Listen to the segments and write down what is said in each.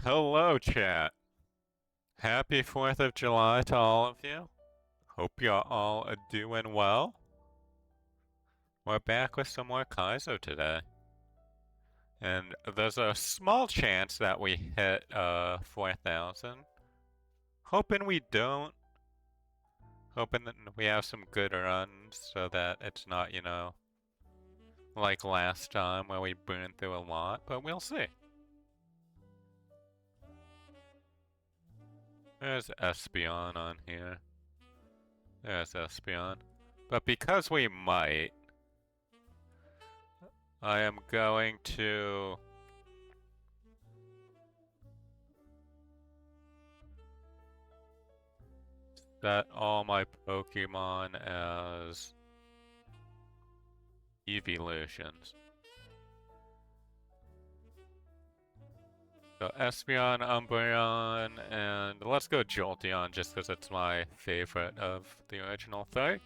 Hello, chat. Happy 4th of July to all of you. Hope you're all doing well. We're back with some more Kaizo today. And there's a small chance that we hit 4,000. Hoping we don't. Hoping that we have some good runs so that it's not, like last time where we burned through a lot, but we'll see. There's Espeon on here. There's Espeon. But because we might, I am going to set all my Pokemon as evolutions. So Espeon, Umbreon, and let's go Jolteon just because it's my favorite of the original three.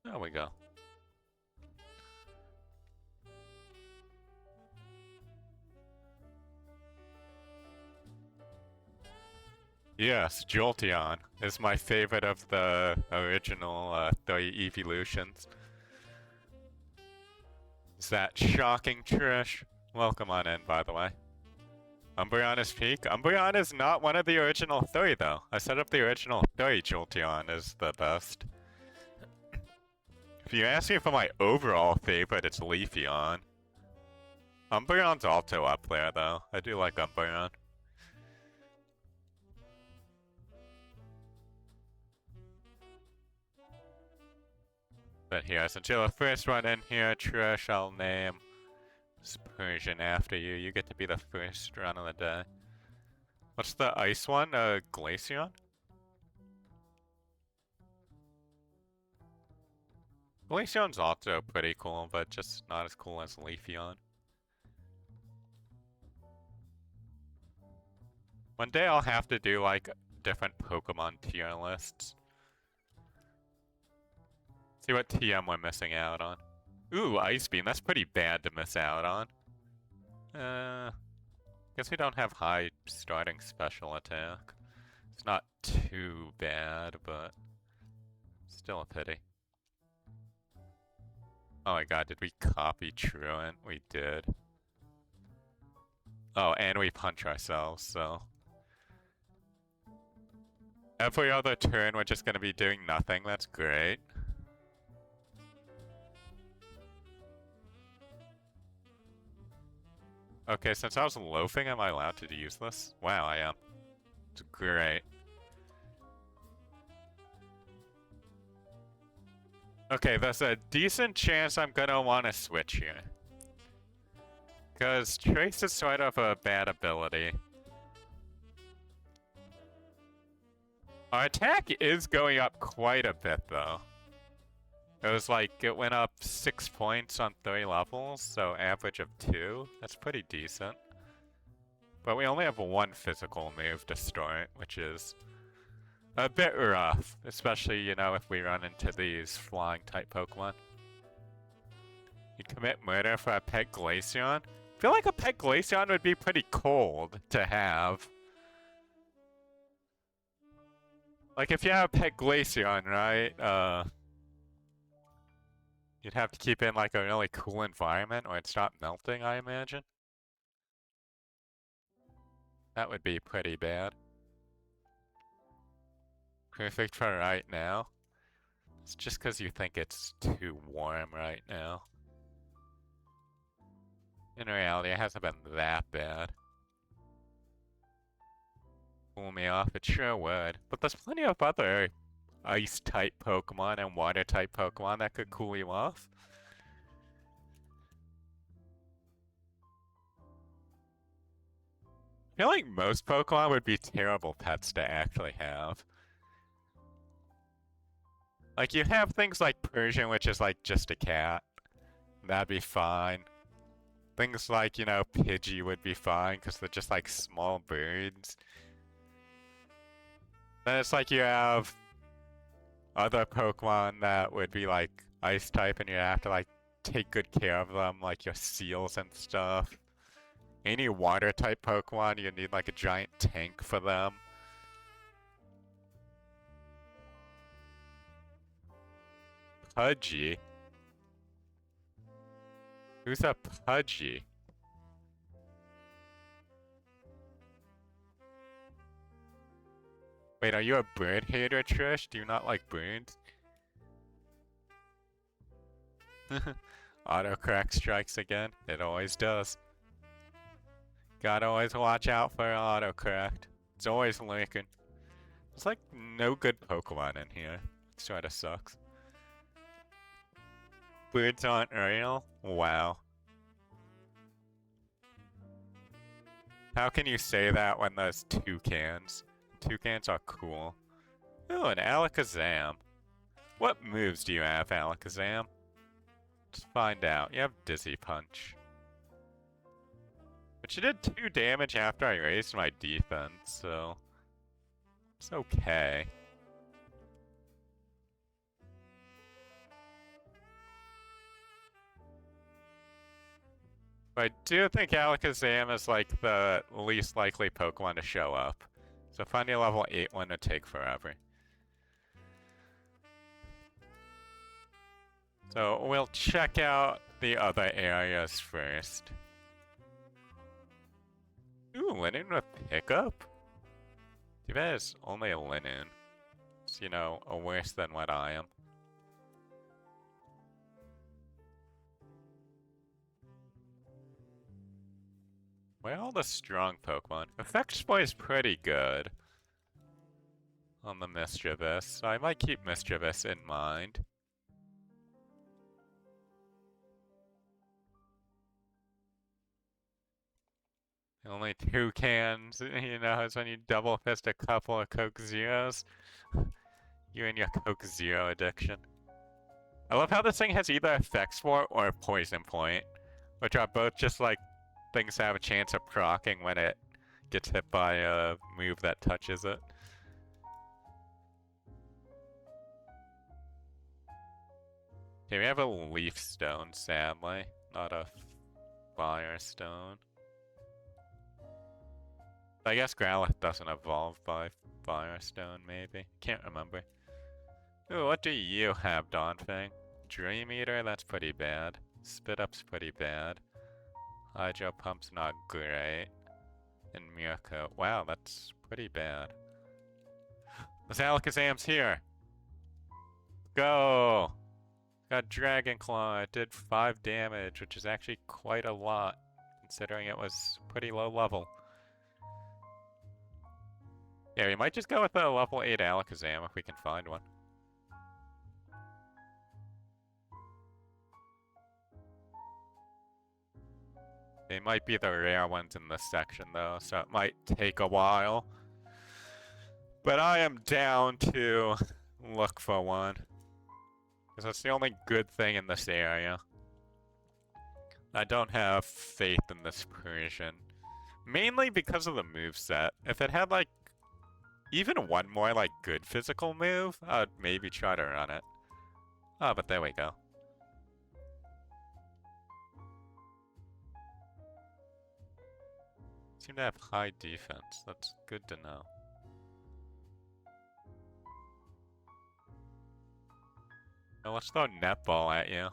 There we go. Yes, Jolteon is my favorite of the original three evolutions. Is that shocking, Trish? Welcome on in, by the way. Umbreon is peak? Umbreon is not one of the original three, though. I set up the original three. Jolteon is the best. If you ask me for my overall favorite, it's Leafeon. Umbreon's also up there, though. I do like Umbreon. But here, since you're the first one in here, Trish, I'll name Persian after you. You get to be the first run of the day. What's the ice one? Glaceon? Glaceon's also pretty cool, but just not as cool as Leafeon. One day I'll have to do, like, different Pokemon tier lists. See what TM we're missing out on. Ooh, Ice Beam. That's pretty bad to miss out on. Guess we don't have high starting special attack. It's not too bad, but still a pity. Oh my god, did we copy Truant? We did. Oh, and we punch ourselves, so... Every other turn we're just gonna be doing nothing, that's great. Okay, since I was loafing, am I allowed to use this? Wow, I am. It's great. Okay, there's a decent chance I'm gonna want to switch here. Because Trace is sort of a bad ability. Our attack is going up quite a bit, though. It was like, it went up 6 points on 3 levels, so average of 2. That's pretty decent. But we only have one physical move to start, which is a bit rough. Especially, you know, if we run into these flying-type Pokemon. You'd commit murder for a pet Glaceon? I feel like a pet Glaceon would be pretty cold to have. Like, if you have a pet Glaceon, right, you'd have to keep it in like a really cool environment or it'd stop melting, I imagine. That would be pretty bad. Perfect for right now. It's just because you think it's too warm right now. In reality, it hasn't been that bad. Cool me off, it sure would. But there's plenty of other ice-type Pokemon and water-type Pokemon that could cool you off. I feel like most Pokemon would be terrible pets to actually have. Like, you have things like Persian, which is like just a cat. That'd be fine. Things like, you know, Pidgey would be fine because they're just like small birds. Then it's like you have other Pokemon that would be like ice type and you have to like take good care of them, like your seals and stuff. Any water-type Pokemon, you need like a giant tank for them. Pudgy? Who's a Pudgy? Wait, are you a bird hater, Trish? Do you not like birds? Autocorrect strikes again. It always does. Gotta always watch out for autocorrect. It's always lurking. There's like no good Pokemon in here. It sorta sucks. Birds aren't real? Wow. How can you say that when there's toucans? Toucans are cool. Oh, an Alakazam. What moves do you have, Alakazam? Let's find out. You have Dizzy Punch. But you did 2 damage after I raised my defense, so... it's okay. But I do think Alakazam is like the least likely Pokemon to show up. So finding a level 8 one would take forever. So we'll check out the other areas first. Ooh, Linen with pickup? Too bad it's only a Linen. It's, you know, worse than what I am. Where are all the strong Pokemon? Effect Boy is pretty good on the Mischievous, so I might keep Mischievous in mind. Only 2 cans, you know, is when you double fist a couple of Coke Zeros. You and your Coke Zero addiction. I love how this thing has either Effect Spore or Poison Point, which are both just like things that have a chance of proccing when it gets hit by a move that touches it. Okay, we have a Leaf Stone, sadly, not a Fire Stone. I guess Growlithe doesn't evolve by Firestone, maybe. Can't remember. Ooh, what do you have, Donphing? Dream Eater? That's pretty bad. Spit Up's pretty bad. Hydro Pump's not great. And Mirko. Wow, that's pretty bad. This Alakazam's here! Go! Got Dragon Claw. It did 5 damage, which is actually quite a lot, considering it was pretty low level. Yeah, we might just go with a level 8 Alakazam if we can find one. They might be the rare ones in this section though, so it might take a while. But I am down to look for one. Because that's the only good thing in this area. I don't have faith in this Persian. Mainly because of the moveset. If it had like even one more like good physical move, I'd maybe try to run it. Oh, but there we go. Seem to have high defense. That's good to know. Now let's throw Netball at you.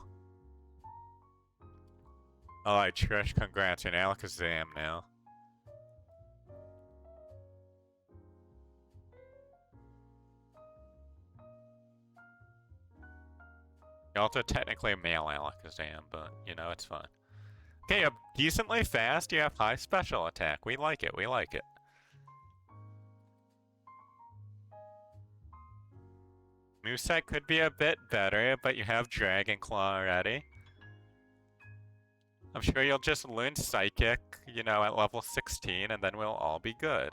Alright, Trish, congrats, you're an Alakazam now. You're also technically a male Alakazam, but, you know, it's fine. Okay, you're decently fast, you have high special attack. We like it, we like it. Moveset could be a bit better, but you have Dragon Claw already. I'm sure you'll just learn Psychic, you know, at level 16, and then we'll all be good.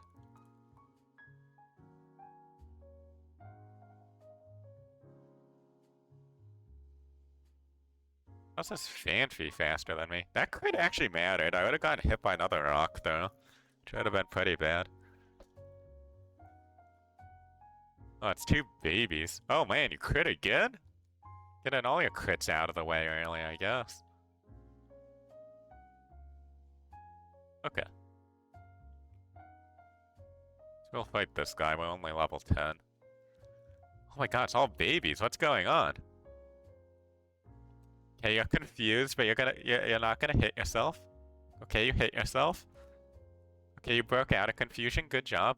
How's this Fanfy faster than me? That could actually matter. I would have gotten hit by another rock, though. Which would have been pretty bad. Oh, it's 2 babies. Oh man, you crit again? Getting all your crits out of the way early, I guess. Okay. We'll fight this guy. We're only level 10. Oh my god, it's all babies. What's going on? Okay, you're confused, but you're not gonna hit yourself. Okay, you hit yourself. Okay, you broke out of confusion. Good job.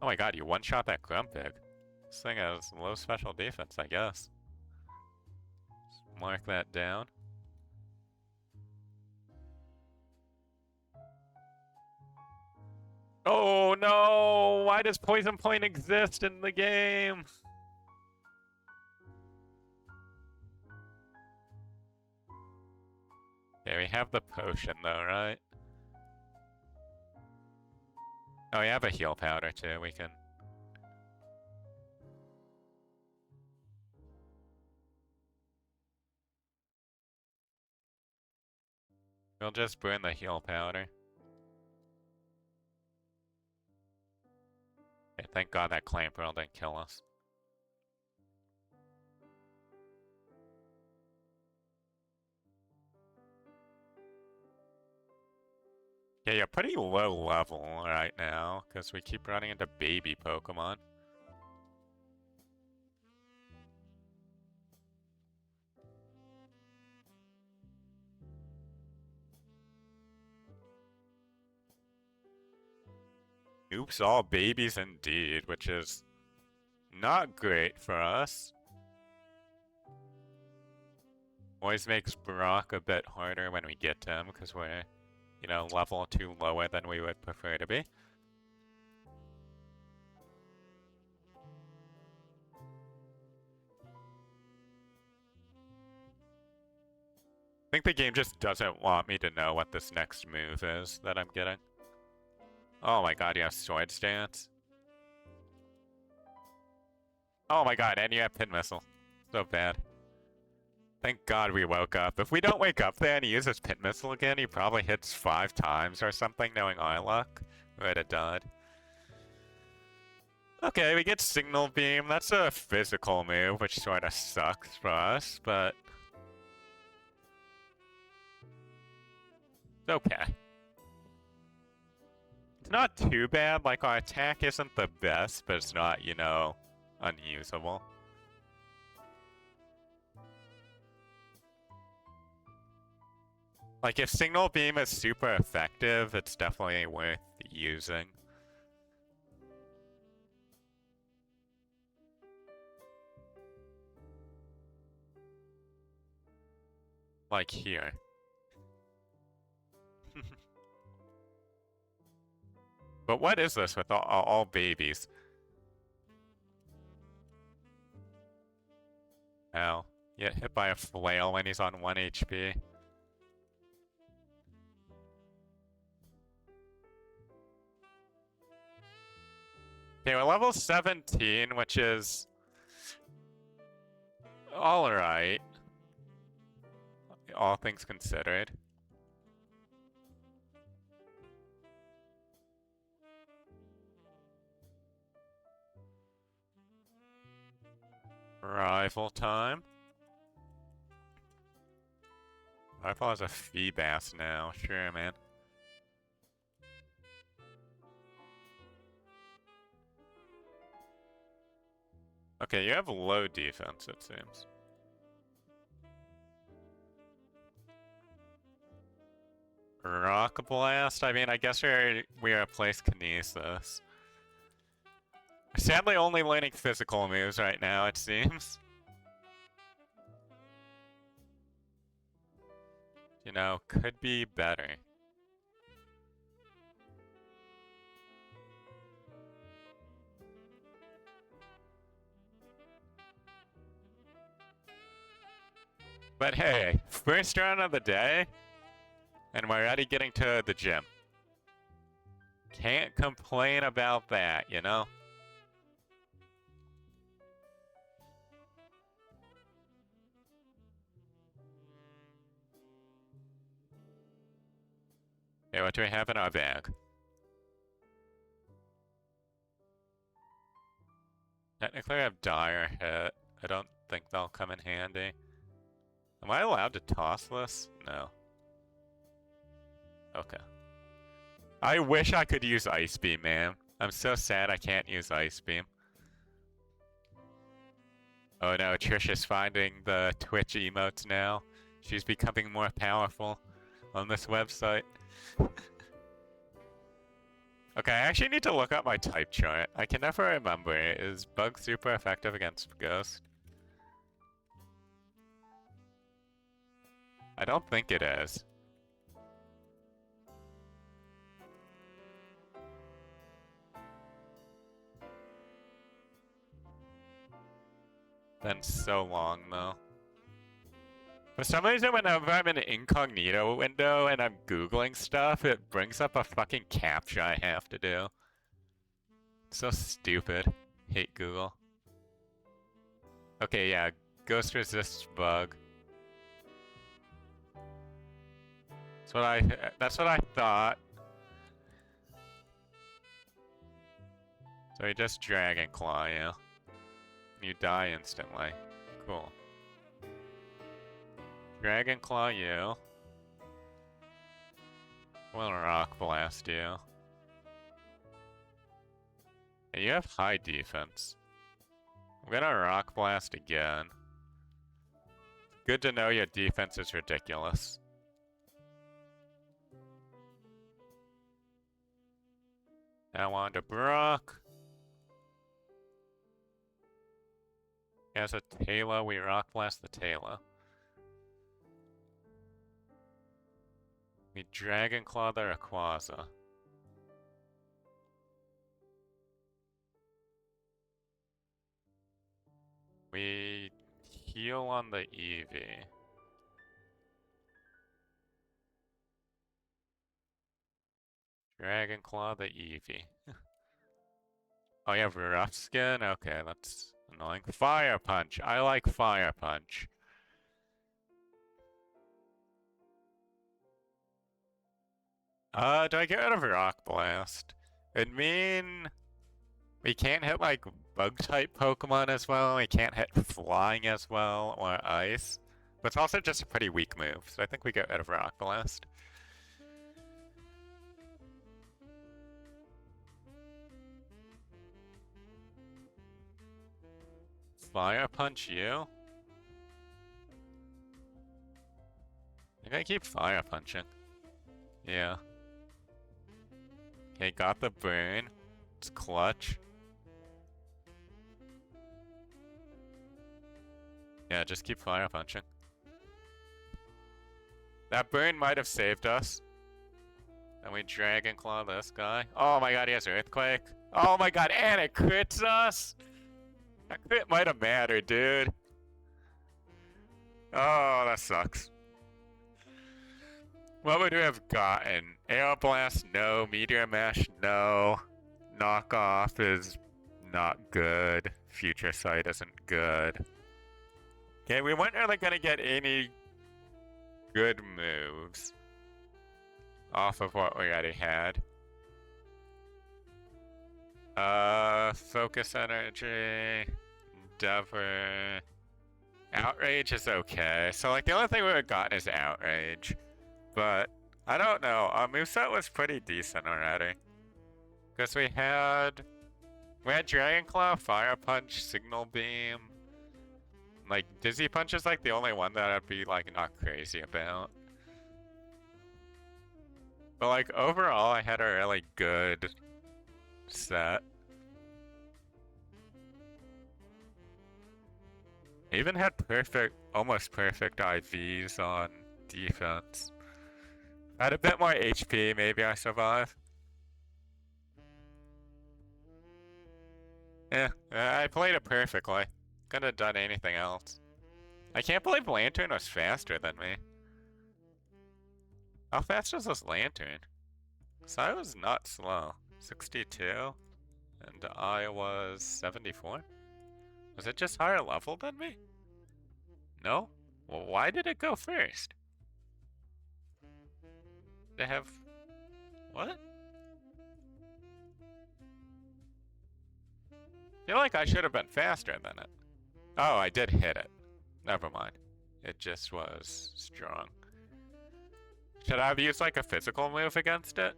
Oh my god, you one-shot that Grumpig. This thing has low special defense, I guess. Just mark that down. Oh no! Why does Poison Point exist in the game? Okay, we have the potion though, right? Oh, we have a heal powder too, we can... We'll just burn the heal powder. Okay, thank god that clamp pearl didn't kill us. Yeah, you're pretty low level right now, because we keep running into baby Pokemon. Oops, all babies indeed, which is not great for us. Always makes Brock a bit harder when we get to him, because we're, you know, level 2 lower than we would prefer to be. I think the game just doesn't want me to know what this next move is that I'm getting. Oh my god, you have Sword Stance. Oh my god, and you have Pin Missile. So bad. Thank god we woke up. If we don't wake up there and he uses Pin Missile again, he probably hits 5 times or something, knowing our luck. We would have died. Okay, we get Signal Beam. That's a physical move, which sort of sucks for us, but... it's okay. It's not too bad. Like, our attack isn't the best, but it's not, you know, unusable. Like, if Signal Beam is super effective, it's definitely worth using. Like here. But what is this with all babies? Ow. Get hit by a flail when he's on 1 HP. Okay, we're level 17, which is... alright. All things considered. Rival time. Rival has a Feebas now. Sure, man. Okay, you have low defense, it seems. Rock Blast? I mean, I guess we replace Kinesis. Sadly, only learning physical moves right now, it seems. You know, could be better. But hey, first round of the day, and we're already getting to the gym. Can't complain about that, you know? Okay, what do we have in our bag? Technically I have dire hit. I don't think they'll come in handy. Am I allowed to toss this? No. Okay. I wish I could use Ice Beam, man. I'm so sad I can't use Ice Beam. Oh no, Trish is finding the Twitch emotes now. She's becoming more powerful on this website. Okay, I actually need to look up my type chart. I can never remember. Is Bug super effective against Ghost? I don't think it is. Been so long though. For some reason, whenever I'm in an incognito window and I'm Googling stuff, it brings up a fucking captcha I have to do. It's so stupid. Hate Google. Okay, yeah. Ghost resists bug. That's what I thought. So you just Dragon Claw you. You die instantly. Cool. Dragon Claw you. We'll Rock Blast you. And you have high defense. I'm gonna Rock Blast again. Good to know your defense is ridiculous. Now on to Brock. He has a Taylor, we Rock Blast the Taylor. We Dragon Claw the Rayquaza. We heal on the Eevee. Dragon Claw the Eevee. Oh, you have Rough Skin? Okay, that's annoying. Fire Punch. I like Fire Punch. Do I get rid of Rock Blast? It'd mean we can't hit like Bug-type Pokemon as well. We can't hit Flying as well, or Ice. But it's also just a pretty weak move, so I think we get rid of Rock Blast. Fire Punch you? I think I keep Fire Punching. Yeah. Okay, got the burn. It's clutch. Yeah, just keep Fire Punching. That burn might have saved us. And we Dragon Claw this guy. Oh my god, he has Earthquake. Oh my god, and it crits us! That crit might have mattered, dude. Oh, that sucks. What would we have gotten? Aeroblast, no. Meteor Mesh, no. Knockoff is not good. Future Sight isn't good. Okay, we weren't really gonna get any good moves off of what we already had. Focus Energy, Endeavor. Outrage is okay. So, like, the only thing we would have gotten is Outrage. But, I don't know. Our moveset was pretty decent already. Because we had Dragon Claw, Fire Punch, Signal Beam. Like, Dizzy Punch is, like, the only one that I'd be, like, not crazy about. But, like, overall, I had a really good set. I even had almost perfect IVs on defense. I had a bit more HP, maybe I survive. Yeah, I played it perfectly. Couldn't have done anything else. I can't believe Lantern was faster than me. How fast was this Lantern? So I was not slow. 62, and I was 74. Was it just higher level than me? No? Well, why did it go first? They have... What? Feel like I should have been faster than it. Oh, I did hit it. Never mind. It just was strong. Should I have used like a physical move against it?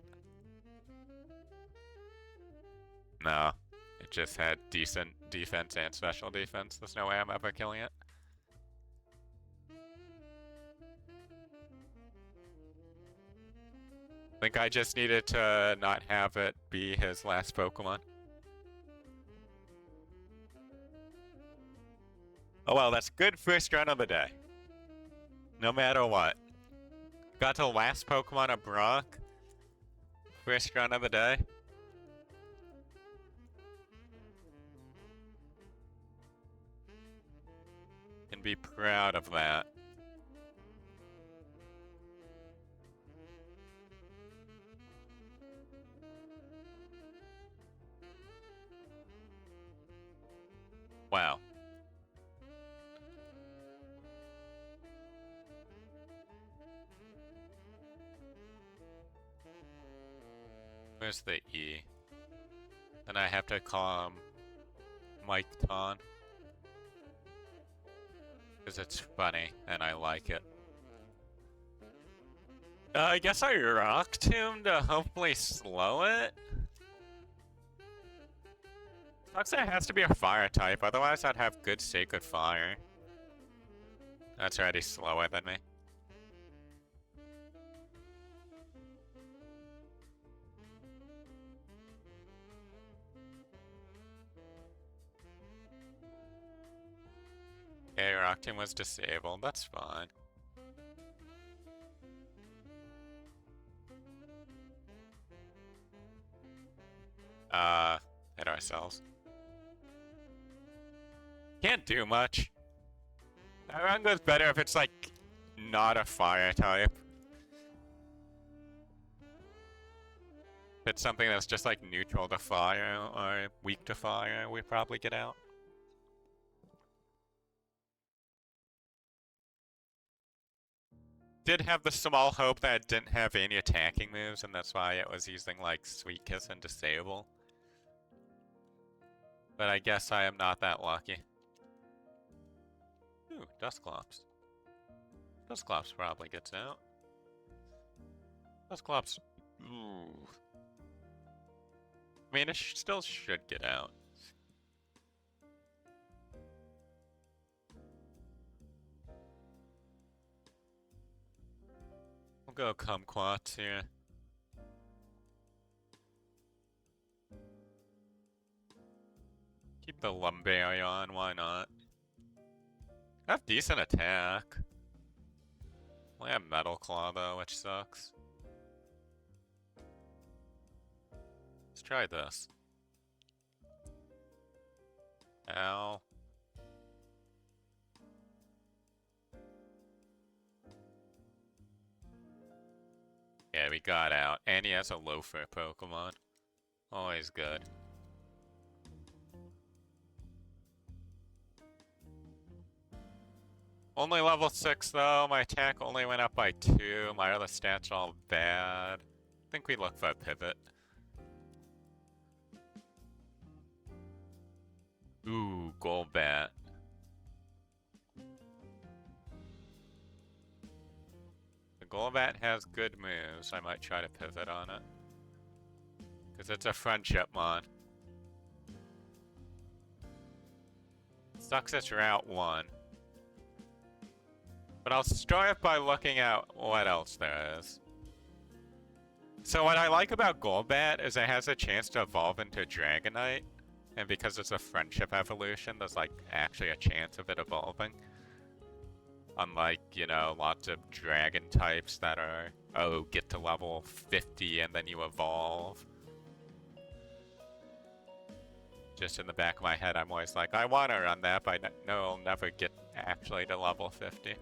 No. It just had decent defense and special defense. There's no way I'm ever killing it. I think I just needed to not have it be his last Pokemon. Oh well, that's good first run of the day. No matter what. Got to the last Pokemon of Brock. First run of the day. Can be proud of that. Wow. Where's the E? Then I have to call him Mike Ton. Because it's funny, and I like it. I guess I rocked him to hopefully slow it. Sucks that it has to be a fire type, otherwise I'd have good sacred fire. That's already slower than me. Okay, rocked him was disabled, that's fine. Hit ourselves. Can't do much. That run goes better if it's like not a fire type. If it's something that's just like neutral to fire or weak to fire, we probably get out. Did have the small hope that it didn't have any attacking moves, and that's why it was using like Sweet Kiss and Disable. But I guess I am not that lucky. Ooh, Dusclops. Dusclops probably gets out. Dusclops. Ooh. I mean, it still should get out. We'll go Kumquats here. Keep the Lumbreon, why not? I have decent attack. I have Metal Claw though, which sucks. Let's try this. Ow. Yeah, we got out. And he has a Loafer Pokemon. Always good. Only level 6 though, my attack only went up by 2, my other stats are all bad. I think we look for a pivot. Ooh, Golbat. The Golbat has good moves, I might try to pivot on it. Because it's a friendship mon. Sucks it's Route 1. But I'll start by looking at what else there is. So what I like about Golbat is it has a chance to evolve into Dragonite. And because it's a friendship evolution, there's like actually a chance of it evolving. Unlike, you know, lots of dragon types that are, oh, get to level 50 and then you evolve. Just in the back of my head, I'm always like, I want to run that, but I know I'll never get actually to level 50.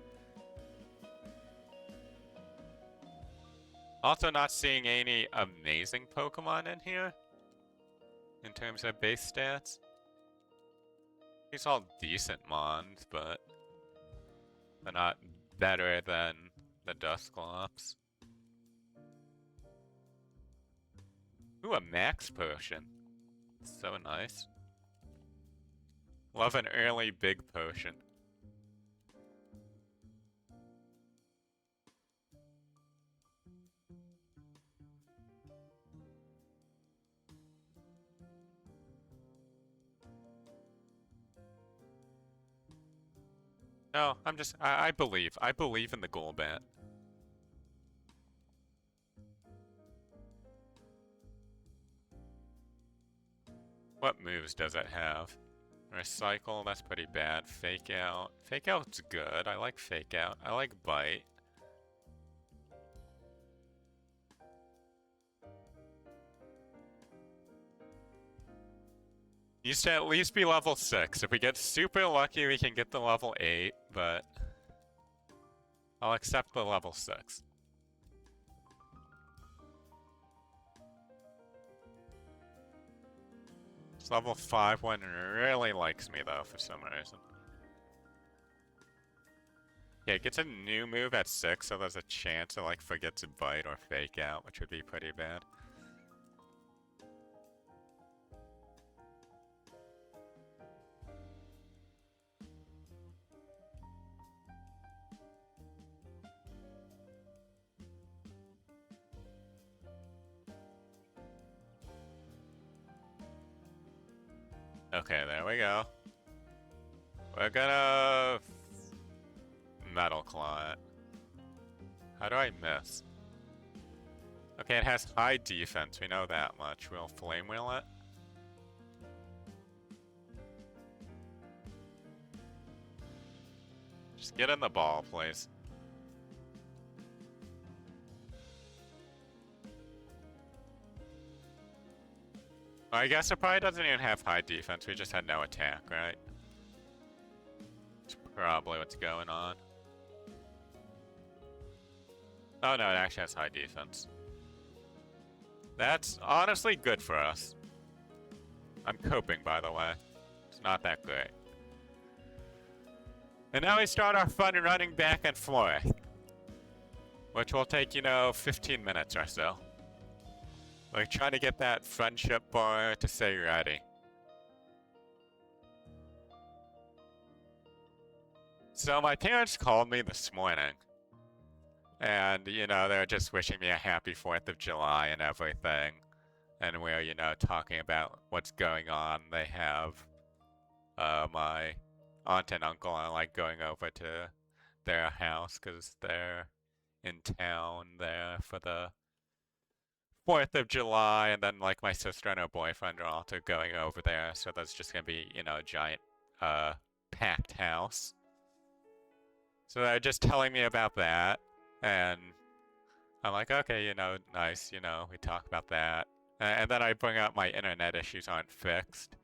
Also not seeing any amazing Pokemon in here. In terms of base stats. These all decent mons, but they're not better than the Dusclops. Ooh, a max potion. So nice. Love an early big potion. No, I believe. I believe in the Golbat. What moves does it have? Recycle, that's pretty bad. Fake out. Fake out's good. I like fake out. I like bite. Needs to at least be level 6. If we get super lucky, we can get the level 8, but I'll accept the level 6. This level 5 one really likes me, though, for some reason. Yeah, it gets a new move at 6, so there's a chance it, like, forgets to bite or fake out, which would be pretty bad. Okay, there we go. We're gonna Metal Claw it. How do I miss? Okay, it has high defense, we know that much. We'll Flame Wheel it. Just get in the ball, please. I guess it probably doesn't even have high defense, we just had no attack, right? That's probably what's going on. Oh no, it actually has high defense. That's honestly good for us. I'm coping, by the way. It's not that great. And now we start our fun running back and forth. Which will take, 15 minutes or so. We're trying to get that friendship bar to say ready. So my parents called me this morning. And, they're just wishing me a happy 4th of July and everything. And we're, talking about what's going on. They have my aunt and uncle are, like, going over to their house because they're in town there for the 4th of July, and then, like, my sister and her boyfriend are also going over there, so there's just gonna be, a giant, packed house. So they're just telling me about that, and I'm like, okay, nice, we talk about that. And then I bring up my internet issues aren't fixed.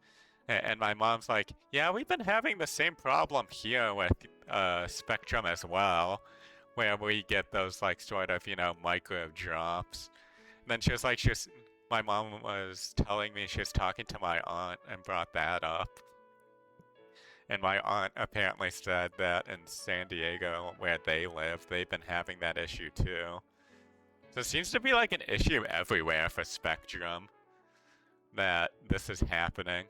And my mom's like, yeah, we've been having the same problem here with, Spectrum as well, where we get those, like, sort of, micro drops. Then she was like, my mom was telling me she was talking to my aunt and brought that up. And my aunt apparently said that in San Diego, where they live, they've been having that issue too. So it seems to be like an issue everywhere for Spectrum, that this is happening.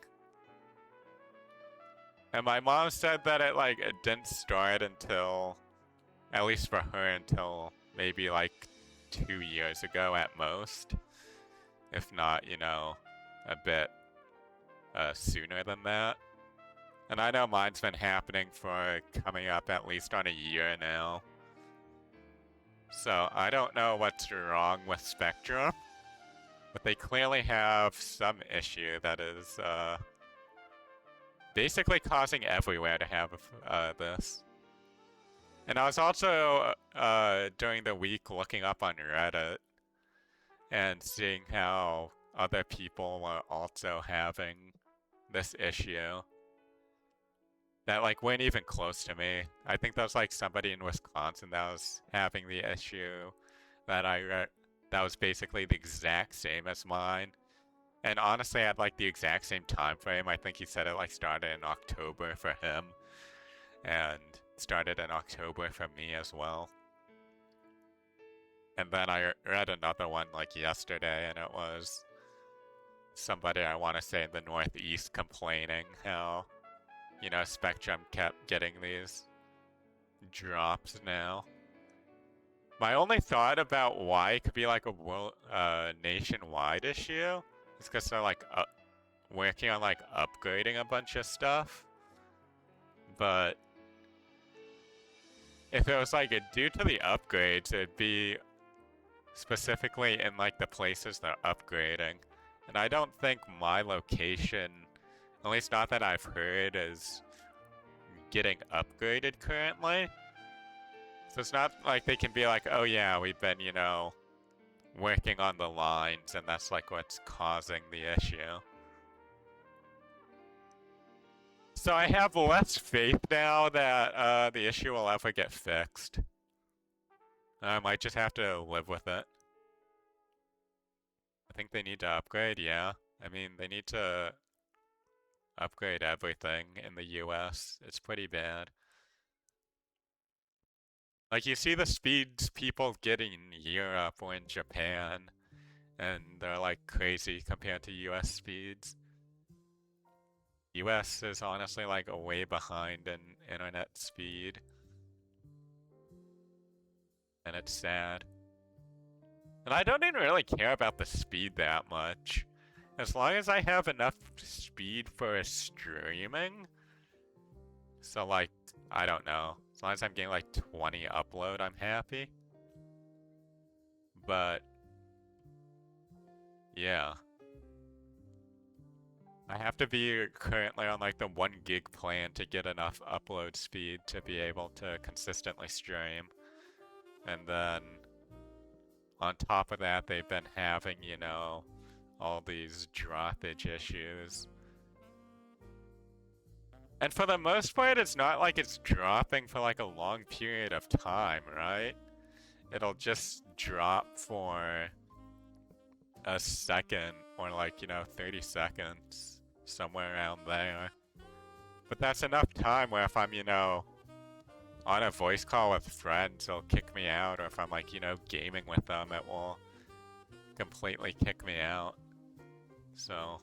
And my mom said that it didn't start until, at least for her, until maybe like 2 years ago at most, if not, a bit sooner than that. And I know mine's been happening for coming up at least on a year now. So I don't know what's wrong with Spectrum, but they clearly have some issue that is basically causing everywhere to have this. And I was also, during the week, looking up on Reddit and seeing how other people were also having this issue that, like, weren't even close to me. I think there was, like, somebody in Wisconsin that was having the issue that I read that was basically the exact same as mine. And honestly, I had, like, the exact same time frame. I think he said it, like, started in October for him. And started in October for me as well. And then I read another one like yesterday, and it was somebody I want to say in the Northeast complaining how you know, Spectrum kept getting these drops now. My only thought about why it could be like a world, nationwide issue is because they're like working on like upgrading a bunch of stuff. But if it was like due to the upgrades, it'd be specifically in like the places they're upgrading. And I don't think my location, at least not that I've heard, is getting upgraded currently. So it's not like they can be like, oh yeah, we've been, you know, working on the lines and that's like what's causing the issue. So I have less faith now that the issue will ever get fixed. I might just have to live with it. I think they need to upgrade, yeah. I mean, they need to upgrade everything in the US. It's pretty bad. Like, you see the speeds people get in Europe or in Japan, and they're like crazy compared to US speeds. US is honestly like way behind in internet speed. And it's sad. And I don't even really care about the speed that much. As long as I have enough speed for streaming. So like, I don't know. As long as I'm getting like 20 upload, I'm happy. But yeah. I have to be currently on like the 1 gig plan to get enough upload speed to be able to consistently stream. And then on top of that, they've been having, you know, all these droppage issues. And for the most part, it's not like it's dropping for like a long period of time, right? It'll just drop for a second or like, you know, 30 seconds, somewhere around there. But that's enough time where if I'm, you know, on a voice call with friends, they'll kick me out, or if I'm like, you know, gaming with them, it will completely kick me out. So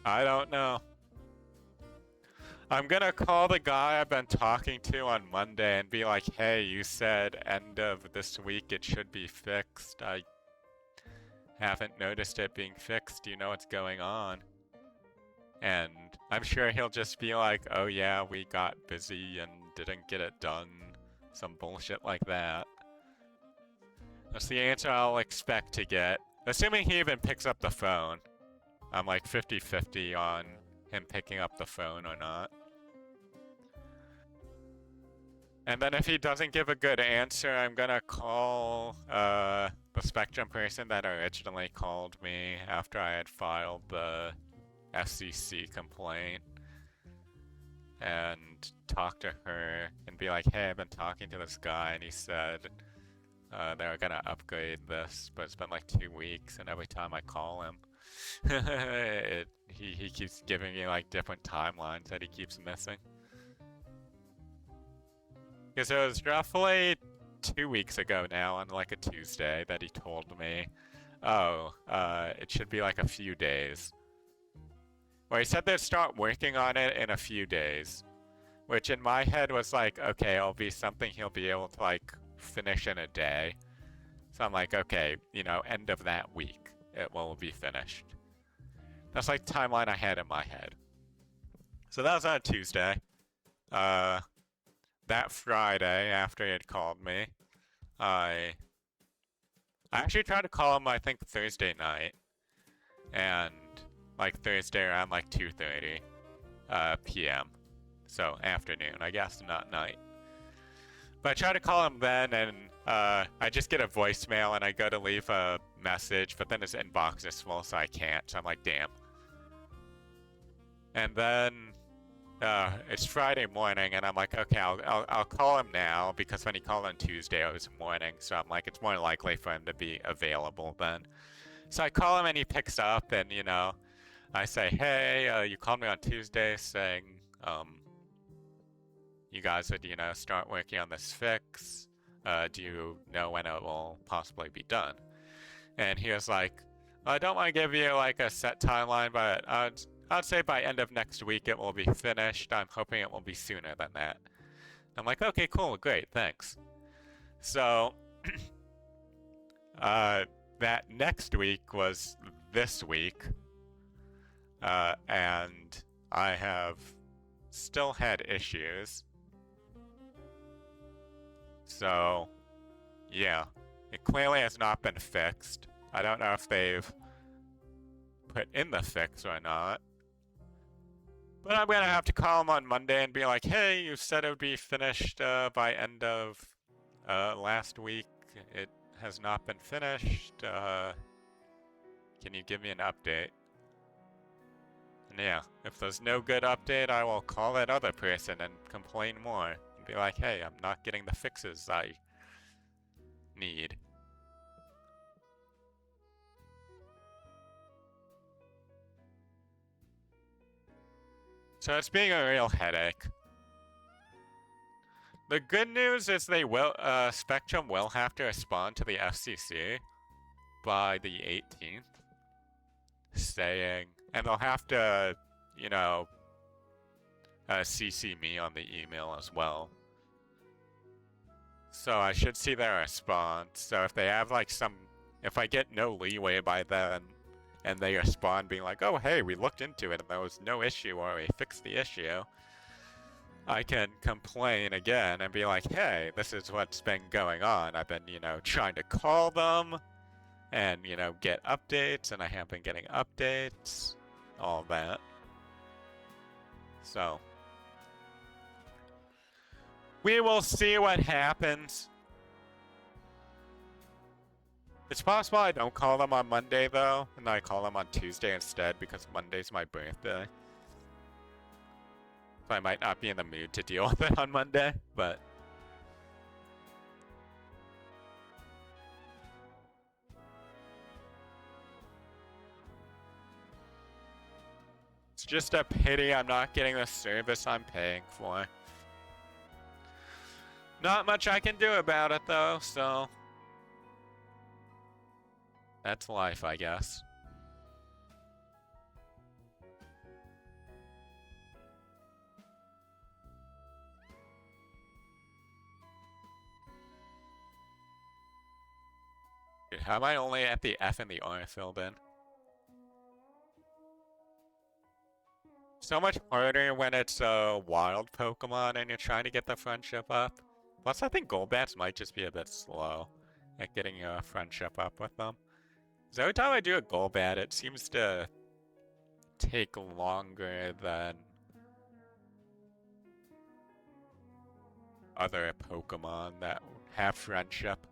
I don't know. I'm gonna call the guy I've been talking to on Monday and be like, hey, you said end of this week it should be fixed. I haven't noticed it being fixed. Do you know what's going on? And I'm sure he'll just be like, oh yeah, we got busy and didn't get it done. Some bullshit like that. That's the answer I'll expect to get. Assuming he even picks up the phone. I'm like 50-50 on him picking up the phone or not. And then if he doesn't give a good answer, I'm gonna call the Spectrum person that originally called me after I had filed the FCC complaint and talk to her and be like, hey, I've been talking to this guy and he said they were gonna upgrade this, but it's been like 2 weeks and every time I call him, he keeps giving me like different timelines that he keeps missing. Because it was roughly 2 weeks ago now on like a Tuesday that he told me, oh, it should be like a few days. Well, he said they'd start working on it in a few days, which in my head was like, okay, it'll be something he'll be able to like finish in a day. So I'm like, okay, you know, end of that week, it will be finished. That's like the timeline I had in my head. So that was on a Tuesday. That Friday, after he had called me, I actually tried to call him, I think, Thursday night. And like Thursday around like 2:30 p.m. So afternoon, I guess, not night. But I tried to call him then, and I just get a voicemail, and I go to leave a message, but then his inbox is full, so I can't. So I'm like, damn. And then it's Friday morning, and I'm like, okay, I'll call him now, because when he called on Tuesday, it was morning. So I'm like, it's more likely for him to be available then. So I call him, and he picks up, and you know, I say, hey, you called me on Tuesday saying you guys would, you know, start working on this fix. Do you know when it will possibly be done? And he was like, I don't want to give you like a set timeline, but I'd say by end of next week it will be finished. I'm hoping it will be sooner than that. I'm like, okay, cool, great, thanks. So, that next week was this week, and I have still had issues. So, yeah, it clearly has not been fixed. I don't know if they've put in the fix or not. But I'm gonna have to call them on Monday and be like, hey, you said it would be finished by end of last week. It has not been finished. Can you give me an update? And yeah, if there's no good update, I will call that other person and complain more. And be like, hey, I'm not getting the fixes I need. So it's being a real headache. The good news is they will, Spectrum will have to respond to the FCC by the 18th, saying, and they'll have to, you know, CC me on the email as well. So I should see their response. So if they have like if I get no leeway by then, and they respond being like, oh hey, we looked into it and there was no issue or we fixed the issue, I can complain again and be like, hey, this is what's been going on. I've been, you know, trying to call them and, you know, get updates, and I have been getting updates, all that. So, we will see what happens. It's possible I don't call them on Monday, though, and I call them on Tuesday instead, because Monday's my birthday. So I might not be in the mood to deal with it on Monday, but... it's just a pity I'm not getting the service I'm paying for. Not much I can do about it, though, so... that's life, I guess. Dude, how am I only at the F and the R filled in? So much harder when it's a wild Pokemon and you're trying to get the friendship up. Plus, I think Golbats might just be a bit slow at getting a friendship up with them. So every time I do a Golbat, it seems to take longer than other Pokemon that have friendship.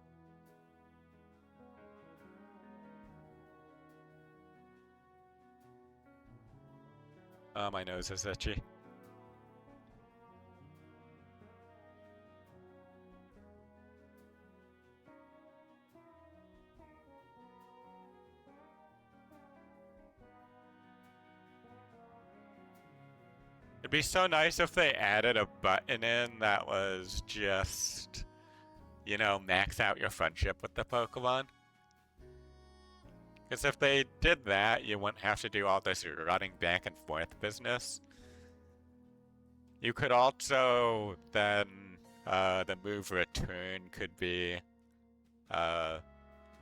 Oh, my nose is itchy. It'd be so nice if they added a button in that was just, you know, max out your friendship with the Pokemon. Because if they did that, you wouldn't have to do all this running back and forth business. You could also then, the move return could be,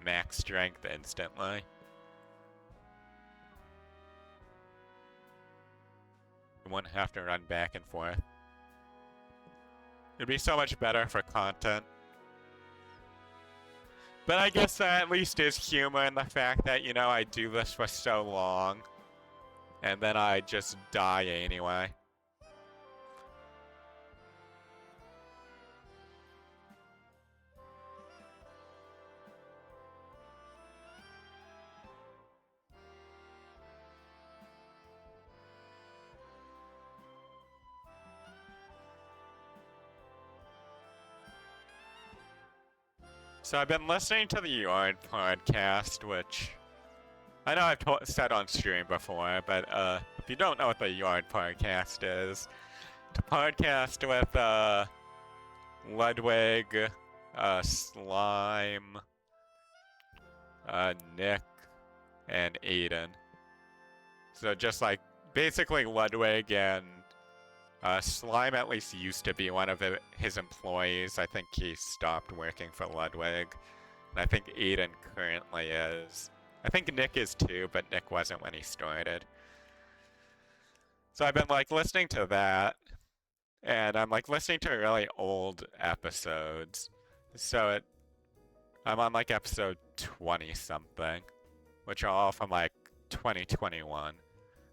max strength instantly. You wouldn't have to run back and forth. It'd be so much better for content. But I guess there at least is humor in the fact that, you know, I do this for so long, and then I just die anyway. So I've been listening to the Yarn podcast, which I know I've said on stream before, but if you don't know what the Yarn podcast is, it's a podcast with Ludwig, Slime, Nick, and Aiden. So just like basically Ludwig and Slime at least used to be one of his employees. I think he stopped working for Ludwig. And I think Aiden currently is. I think Nick is too, but Nick wasn't when he started. So I've been like listening to that, and I'm like listening to really old episodes. So I'm on like episode 20 something, which are all from like 2021.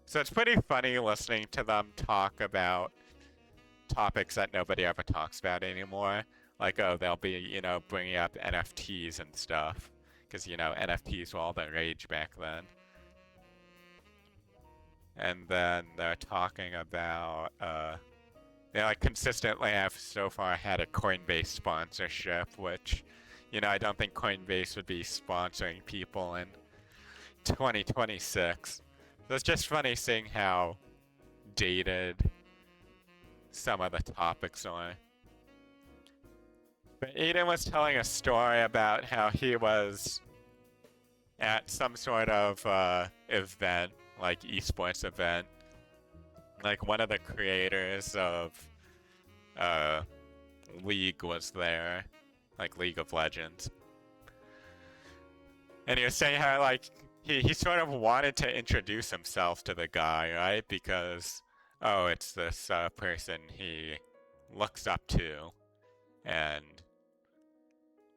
So it's pretty funny listening to them talk about topics that nobody ever talks about anymore. Like, oh, they'll be, you know, bringing up NFTs and stuff. Because, you know, NFTs were all the rage back then. And then they're talking about, they like consistently have so far had a Coinbase sponsorship, which, you know, I don't think Coinbase would be sponsoring people in 2026. So it's just funny seeing how dated some of the topics are. But Aiden was telling a story about how he was at some sort of event, like esports event. Like one of the creators of League was there, like League of Legends. And he was saying how like he sort of wanted to introduce himself to the guy, right? Because, oh, it's this person he looks up to and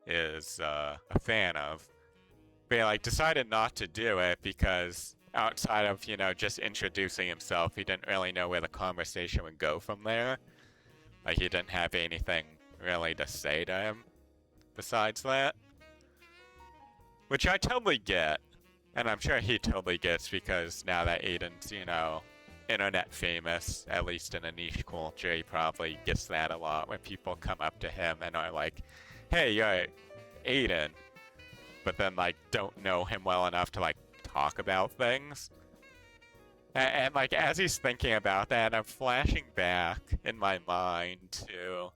is a fan of. But he like decided not to do it because outside of, you know, just introducing himself, he didn't really know where the conversation would go from there. Like he didn't have anything really to say to him besides that. Which I totally get. And I'm sure he totally gets because now that Aiden's, you know, internet famous, at least in a niche culture, he probably gets that a lot when people come up to him and are like, hey, you're Aiden, but then like don't know him well enough to like talk about things. And like as he's thinking about that, I'm flashing back in my mind to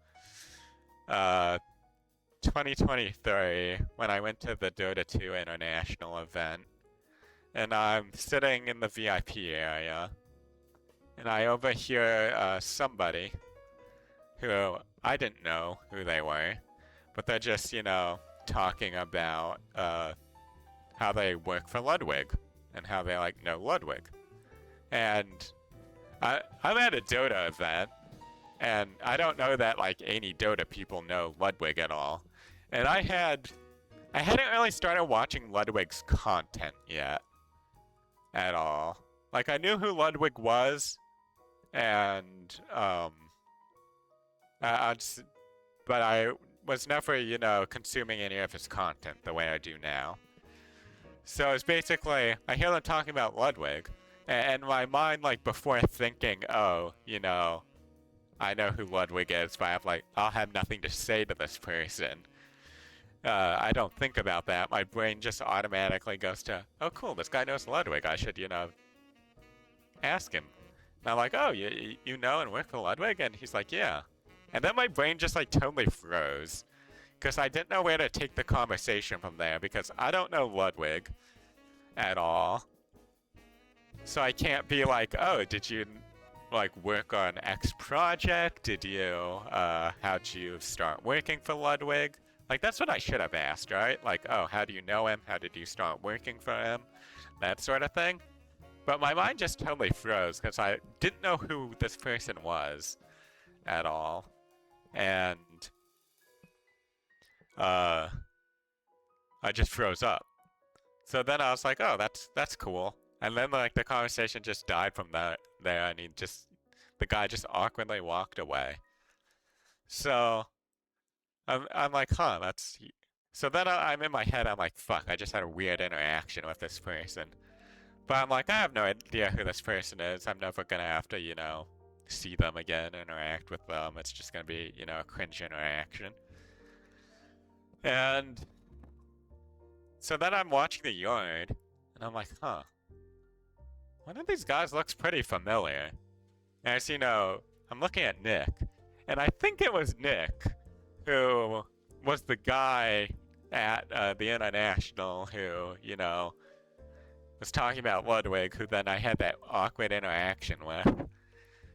2023 when I went to the Dota 2 international event. And I'm sitting in the VIP area, and I overhear somebody who I didn't know who they were, but they're just, you know, talking about how they work for Ludwig and how they like know Ludwig. And I'm at a Dota event, and I don't know that like any Dota people know Ludwig at all. And I hadn't really started watching Ludwig's content yet. At all. Like I knew who Ludwig was, and but I was never, you know, consuming any of his content the way I do now. So it's basically I hear them talking about Ludwig, and my mind like before thinking, oh, you know, I know who Ludwig is, but I'll have nothing to say to this person. I don't think about that. My brain just automatically goes to, oh cool, this guy knows Ludwig. I should, you know, ask him. And I'm like, oh, you know and work for Ludwig? And he's like, yeah. And then my brain just like totally froze. Because I didn't know where to take the conversation from there. Because I don't know Ludwig at all. So I can't be like, oh, did you like work on X project? Did you, how'd you start working for Ludwig? Like, that's what I should have asked, right? Like, oh, how do you know him? How did you start working for him? That sort of thing. But my mind just totally froze because I didn't know who this person was at all. And I just froze up. So then I was like, oh, that's cool. And then like the conversation just died from there and the guy just awkwardly walked away. So I'm like, huh, that's... So then I'm in my head, I'm like, fuck, I just had a weird interaction with this person. But I'm like, I have no idea who this person is. I'm never gonna have to, you know, see them again, interact with them. It's just gonna be, you know, a cringe interaction. And so then I'm watching the yard, and I'm like, huh, one of these guys looks pretty familiar. And I see, you know, I'm looking at Nick, and I think it was Nick who was the guy at the International who, you know, was talking about Ludwig, who then I had that awkward interaction with.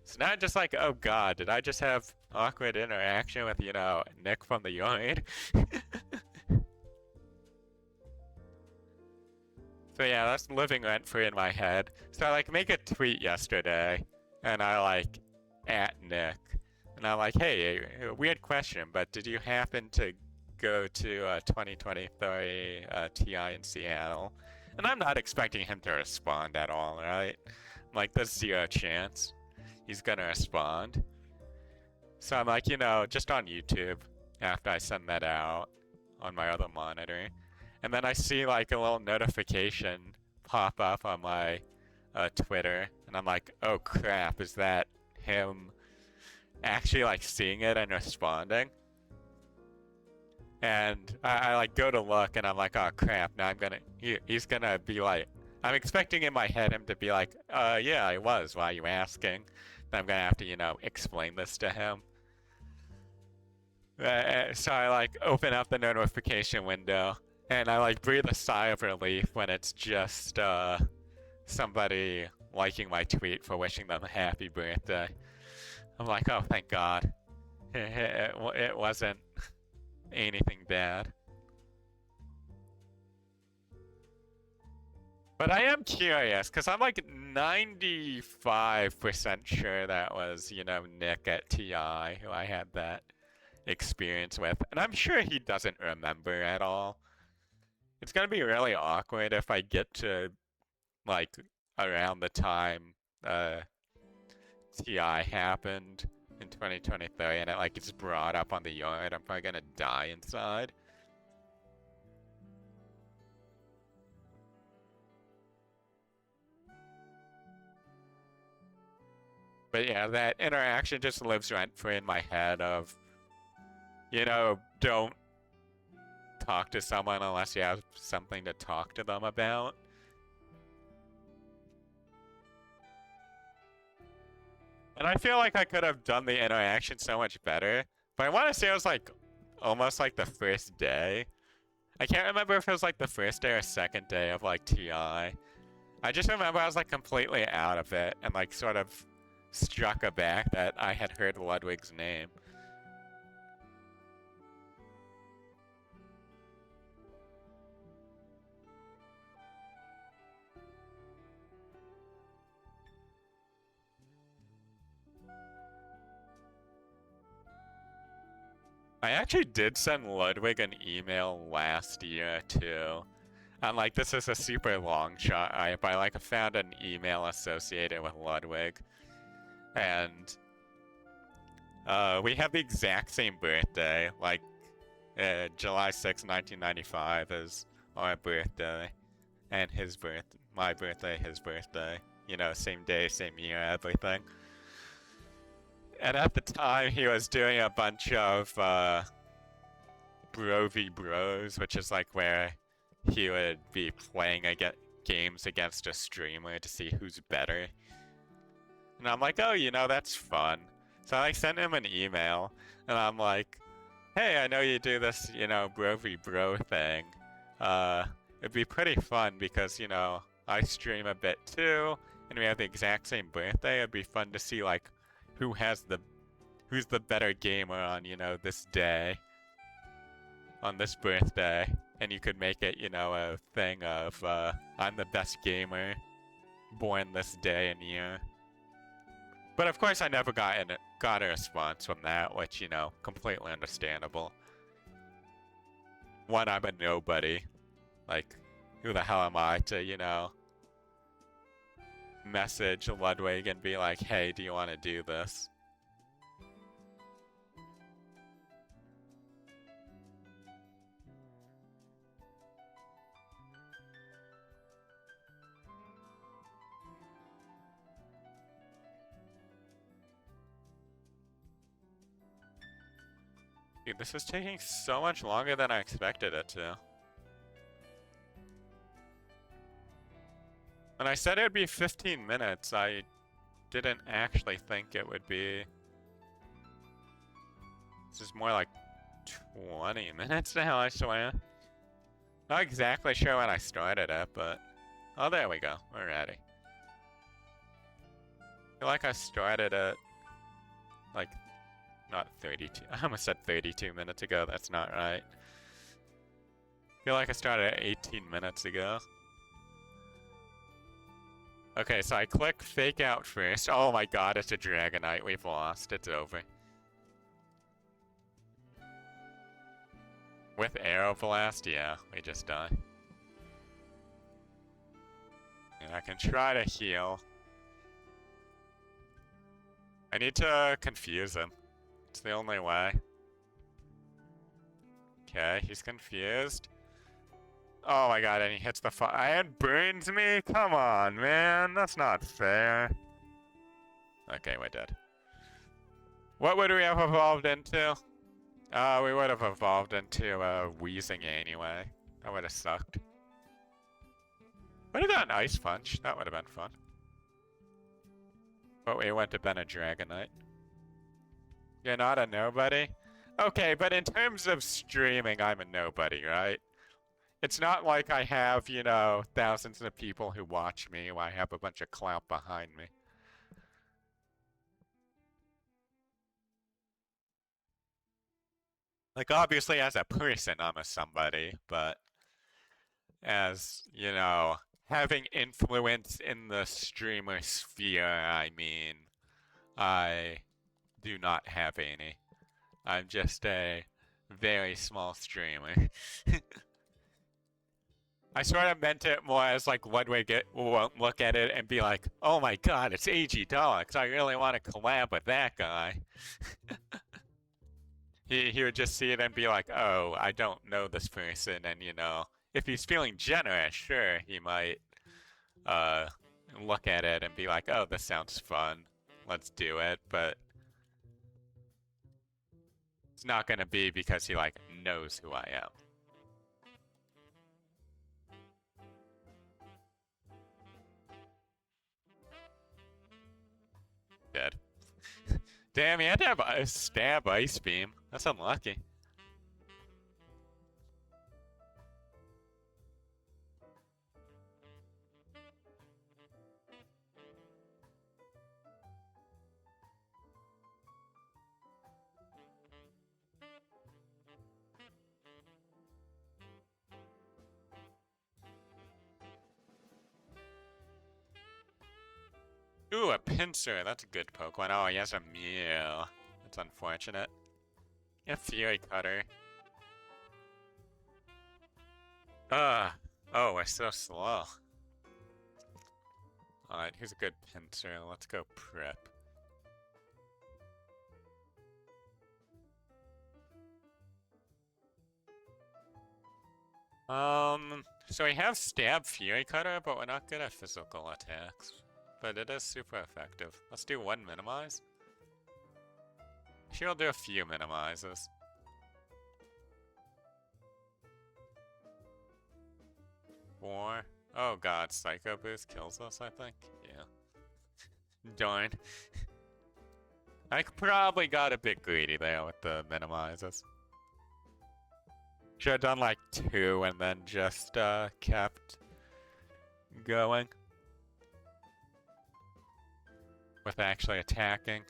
So now I'm just like, oh god, did I just have awkward interaction with, you know, Nick from the yard? So yeah, that's living rent free in my head. So I like make a tweet yesterday, and I like at Nick, and I'm like, hey, weird question, but did you happen to go to 2023 TI in Seattle? And I'm not expecting him to respond at all, right? Like, there's zero chance he's gonna respond. So I'm like, you know, just on YouTube after I send that out on my other monitor. And then I see like a little notification pop up on my Twitter, and I'm like, oh crap, is that him actually like seeing it and responding? And I like go to look, and I'm like, oh crap, now he's gonna be like, I'm expecting in my head him to be like, yeah, I was, why are you asking? Then I'm gonna have to, you know, explain this to him. So I like open up the notification window, and I like breathe a sigh of relief when it's just somebody liking my tweet for wishing them a happy birthday. I'm like, oh, thank God. It wasn't anything bad. But I am curious, because I'm like 95% sure that was, you know, Nick at TI who I had that experience with. And I'm sure he doesn't remember at all. It's gonna be really awkward if I get to, like, around the time TI happened in 2023 and it, like, gets brought up on the yard. I'm probably gonna die inside. But yeah, that interaction just lives rent-free in my head of, you know, don't talk to someone unless you have something to talk to them about. And I feel like I could have done the interaction so much better. But I want to say it was like almost like the first day. I can't remember if it was like the first day or second day of like TI. I just remember I was like completely out of it and like sort of struck aback that I had heard Ludwig's name. I actually did send Ludwig an email last year too. And like this is a super long shot, but I like found an email associated with Ludwig. And we have the exact same birthday, like July 6, 1995 is our birthday. And my birthday, his birthday. You know, same day, same year, everything. And at the time, he was doing a bunch of Bro v Bros, which is like where he would be playing games against a streamer to see who's better. And I'm like, oh, you know, that's fun. So I sent him an email, and I'm like, hey, I know you do this, you know, Bro v Bro thing. It'd be pretty fun because, you know, I stream a bit too, and we have the exact same birthday. It'd be fun to see, like, who's the better gamer on, you know, this day, on this birthday. And you could make it, you know, a thing of, I'm the best gamer, born this day and year. But of course I never got a response from that, which, you know, completely understandable. One, I'm a nobody. Like, who the hell am I to, you know, message Ludwig and be like, hey, do you want to do this? Dude, this is taking so much longer than I expected it to. When I said it would be 15 minutes, I didn't actually think it would be... This is more like 20 minutes now, I swear. Not exactly sure when I started it, but Oh, there we go. We're ready. I feel like I started at, like, not 32. I almost said 32 minutes ago. That's not right. I feel like I started at 18 minutes ago. Okay, so I click fake out first. Oh my god, it's a Dragonite. We've lost. It's over. With Arrow Blast, yeah, we just die. And I can try to heal. I need to confuse him. It's the only way. Okay, he's confused. Oh my god, and he hits the fire and burns me? Come on, man. That's not fair. Okay, we're dead. What would we have evolved into? We would have evolved into Wheezing anyway. That would have sucked. Would have gotten Ice Punch. That would have been fun. But we went to been a Dragonite. You're not a nobody? Okay, but in terms of streaming, I'm a nobody, right? It's not like I have, you know, thousands of people who watch me while I have a bunch of clout behind me. Like, obviously, as a person, I'm a somebody, but as, you know, having influence in the streamer sphere, I mean, I do not have any. I'm just a very small streamer. I sort of meant it more as like Ludwig won't look at it and be like, oh my god, it's AG Dogs. I really want to collab with that guy. he would just see it and be like, oh, I don't know this person. And, you know, if he's feeling generous, sure, he might look at it and be like, oh, this sounds fun. Let's do it. But it's not going to be because he, like, knows who I am. Dead. Damn, he had to have a stab Ice Beam. That's unlucky. Ooh, a Pinsir. That's a good Pokemon. Oh, he has a Mew. That's unfortunate. Yeah, Fury Cutter. Oh, we're so slow. Alright, here's a good Pinsir. Let's go prep. So we have Stab Fury Cutter, but we're not good at physical attacks. But it is super effective. Let's do one minimize. She'll do a few minimizes. Four. Oh god, Psycho Boost kills us, I think. Yeah. Darn. I probably got a bit greedy there with the minimizes. Should have done like 2 and then just kept going. With actually attacking.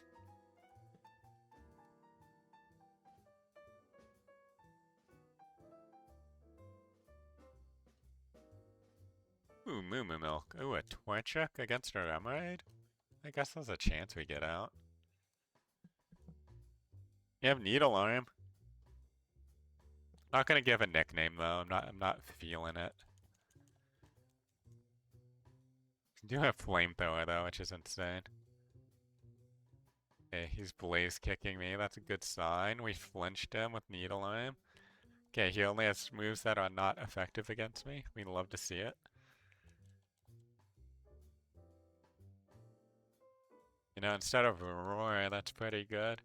Ooh, Moo Moo Milk. Ooh, a Torchic against our Emerald? I guess there's a chance we get out. You have Needle Arm. Not gonna give a nickname though. I'm not feeling it. I do have Flamethrower though, which is insane. Okay, he's Blaze kicking me. That's a good sign. We flinched him with Needle Arm. Okay, he only has moves that are not effective against me. We'd love to see it. You know, instead of Roar, that's pretty good.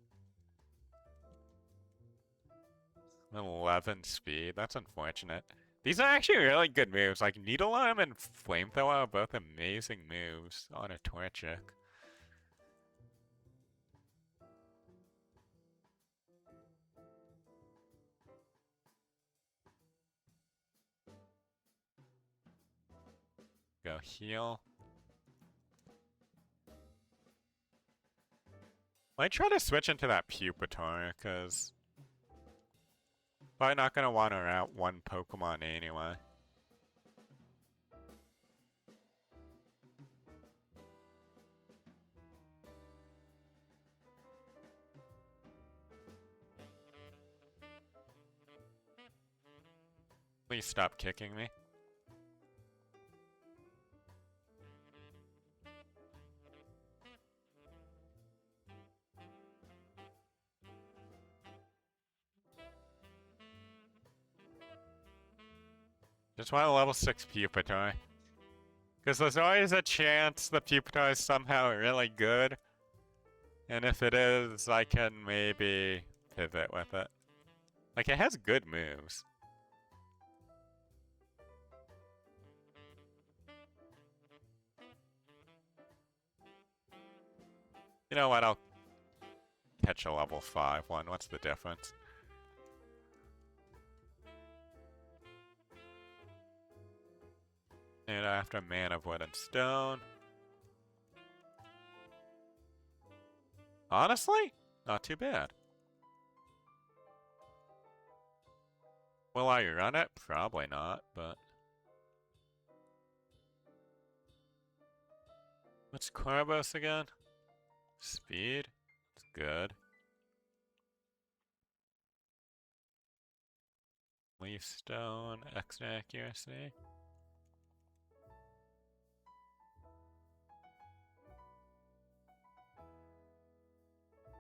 11 speed, that's unfortunate. These are actually really good moves. Like, Needle Arm and Flamethrower are both amazing moves on a Torchic. go heal. Might try to switch into that Pupitar, because probably not gonna want to route one Pokemon anyway. Please stop kicking me. Just want a level 6 Pupitar. Because there's always a chance the Pupitar is somehow really good. And if it is, I can maybe pivot with it. Like, it has good moves. You know what, I'll catch a level 5 one. What's the difference? And after Man of Wood and Stone. Honestly, not too bad. Will I run it? Probably not, but... What's Corvus again? Speed? It's good. Leaf Stone, extra accuracy.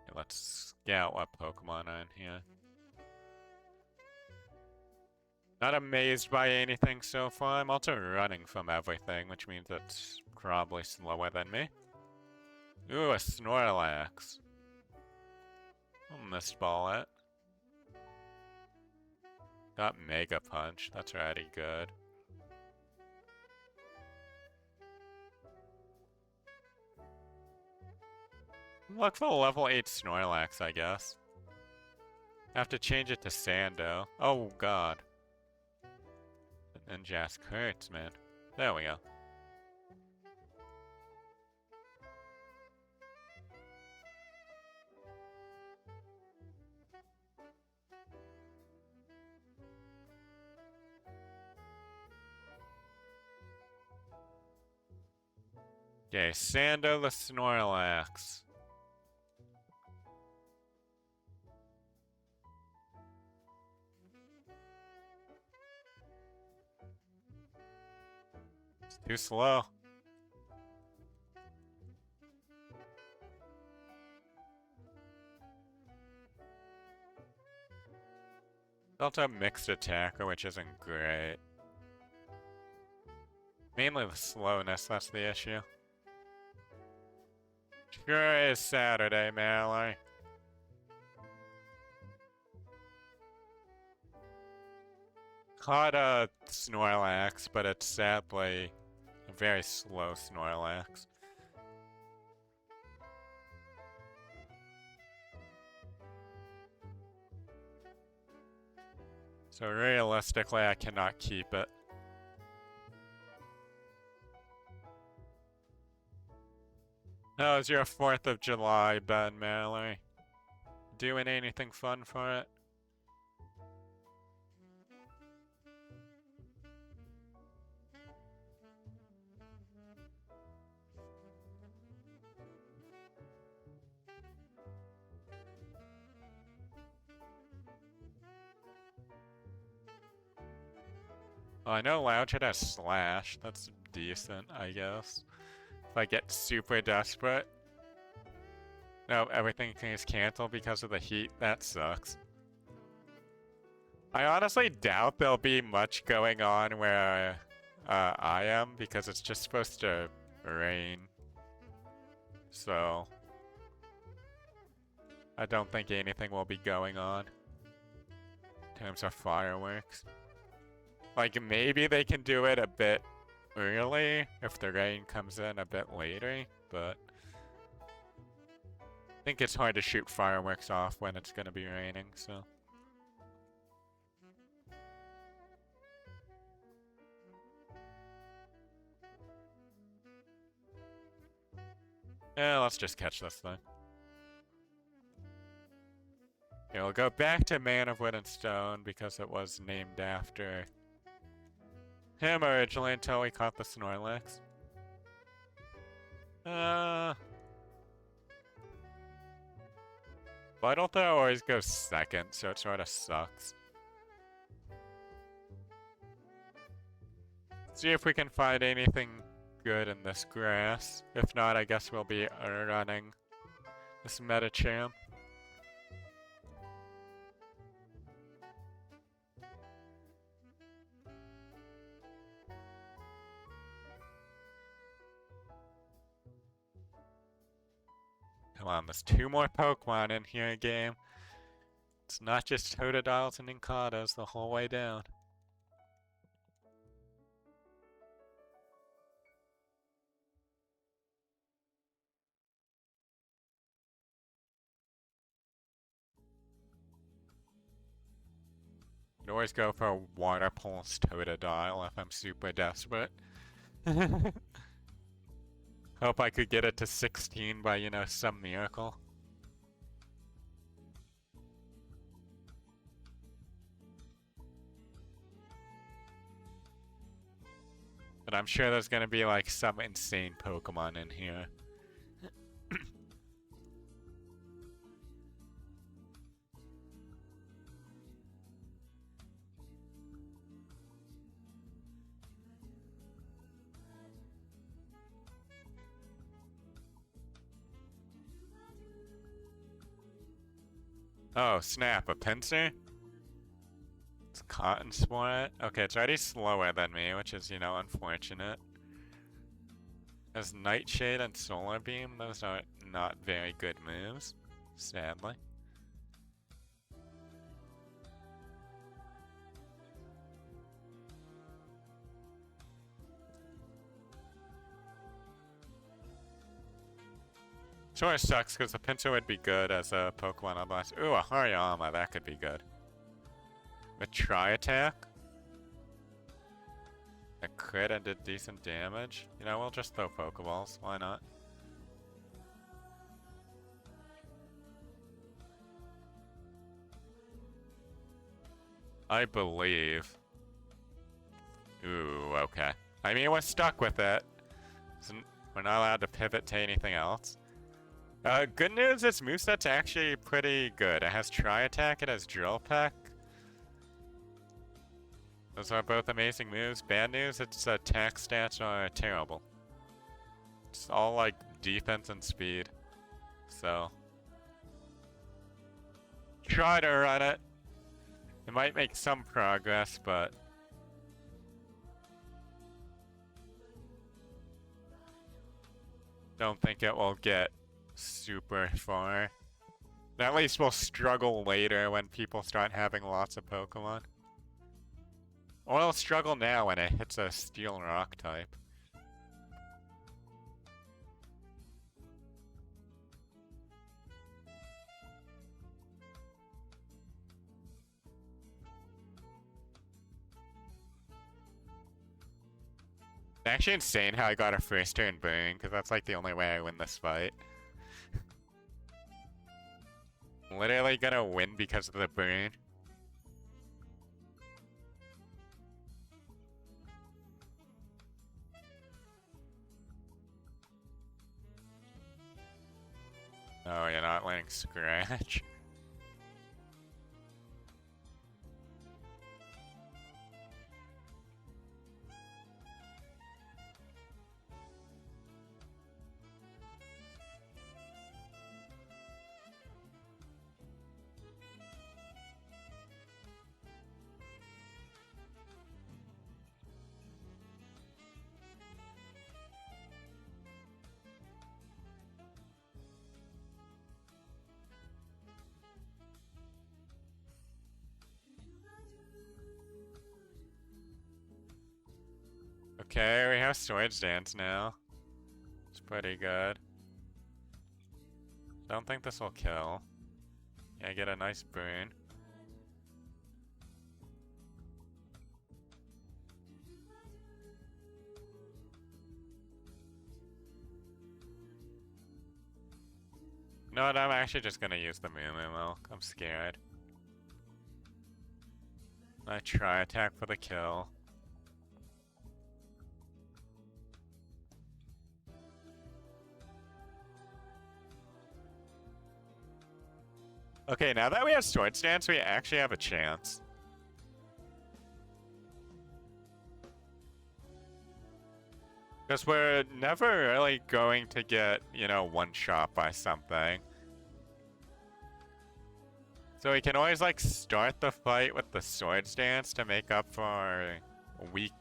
Okay, let's scout what Pokemon are in here. Not amazed by anything so far. I'm also running from everything, which means it's probably slower than me. Ooh, a Snorlax. I'll mistball it. Got Mega Punch. That's already good. Look for a level 8 Snorlax, I guess. I have to change it to Sando. Oh, God. And Jask hurts, man. There we go. Okay, Sando the Snorlax. It's too slow. Also a mixed attacker, which isn't great. Mainly the slowness, that's the issue. Sure is Saturday, Mallory. Caught a Snorlax, but it's sadly a very slow Snorlax. So realistically, I cannot keep it. How was your 4th of July, Ben Mallory? Doing anything fun for it? Well, I know Loudred has Slash. That's decent, I guess. If I get super desperate. No, everything is canceled because of the heat. That sucks. I honestly doubt there'll be much going on where I am, because it's just supposed to rain. So I don't think anything will be going on in terms of fireworks. Like, maybe they can do it a bit early if the rain comes in a bit later, but I think it's hard to shoot fireworks off when it's gonna be raining, so. Yeah, let's just catch this thing. Okay, we'll go back to Man of Wood and Stone because it was named after him originally until we caught the Snorlax. Vital Throw always goes second, so it sort of sucks. See if we can find anything good in this grass. If not, I guess we'll be running this Metacham. Come on, there's 2 more Pokemon in here, game. It's not just Totodiles and Inkados the whole way down. I'd always go for a Water Pulse Totodile if I'm super desperate. Hope I could get it to 16 by, you know, some miracle. But I'm sure there's gonna be like some insane Pokemon in here. Oh, snap, a Pinsir? It's Cotton Sport? Okay, it's already slower than me, which is, you know, unfortunate. As Nightshade and Solar Beam, those are not very good moves, sadly. Sure sucks, because the Pinsir would be good as a Pokemon otherwise. Ooh, a Hariyama, that could be good. A Tri-Attack? A crit and did decent damage? You know, we'll just throw Pokeballs, why not? I believe. Ooh, okay. I mean, we're stuck with it. So we're not allowed to pivot to anything else. Good news, its moveset's actually pretty good. It has Tri-Attack, it has Drill Peck. Those are both amazing moves. Bad news, its attack stats are terrible. It's all like defense and speed. So try to run it. It might make some progress, but don't think it will get super far. At least we'll struggle later when people start having lots of Pokemon. Or it'll struggle now when it hits a Steel Rock type. It's actually insane how I got a first turn burn, because that's like the only way I win this fight. Literally gonna win because of the burn. Oh, you're not letting Scratch. Okay, we have Swords Dance now. It's pretty good. Don't think this will kill. Yeah, get a nice burn. No, I'm actually just gonna use the Moo Milk. I'm scared. I try attack for the kill. Okay, now that we have Sword Stance, we actually have a chance. Because we're never really going to get, you know, one-shot by something. So we can always, like, start the fight with the Sword Stance to make up for weak.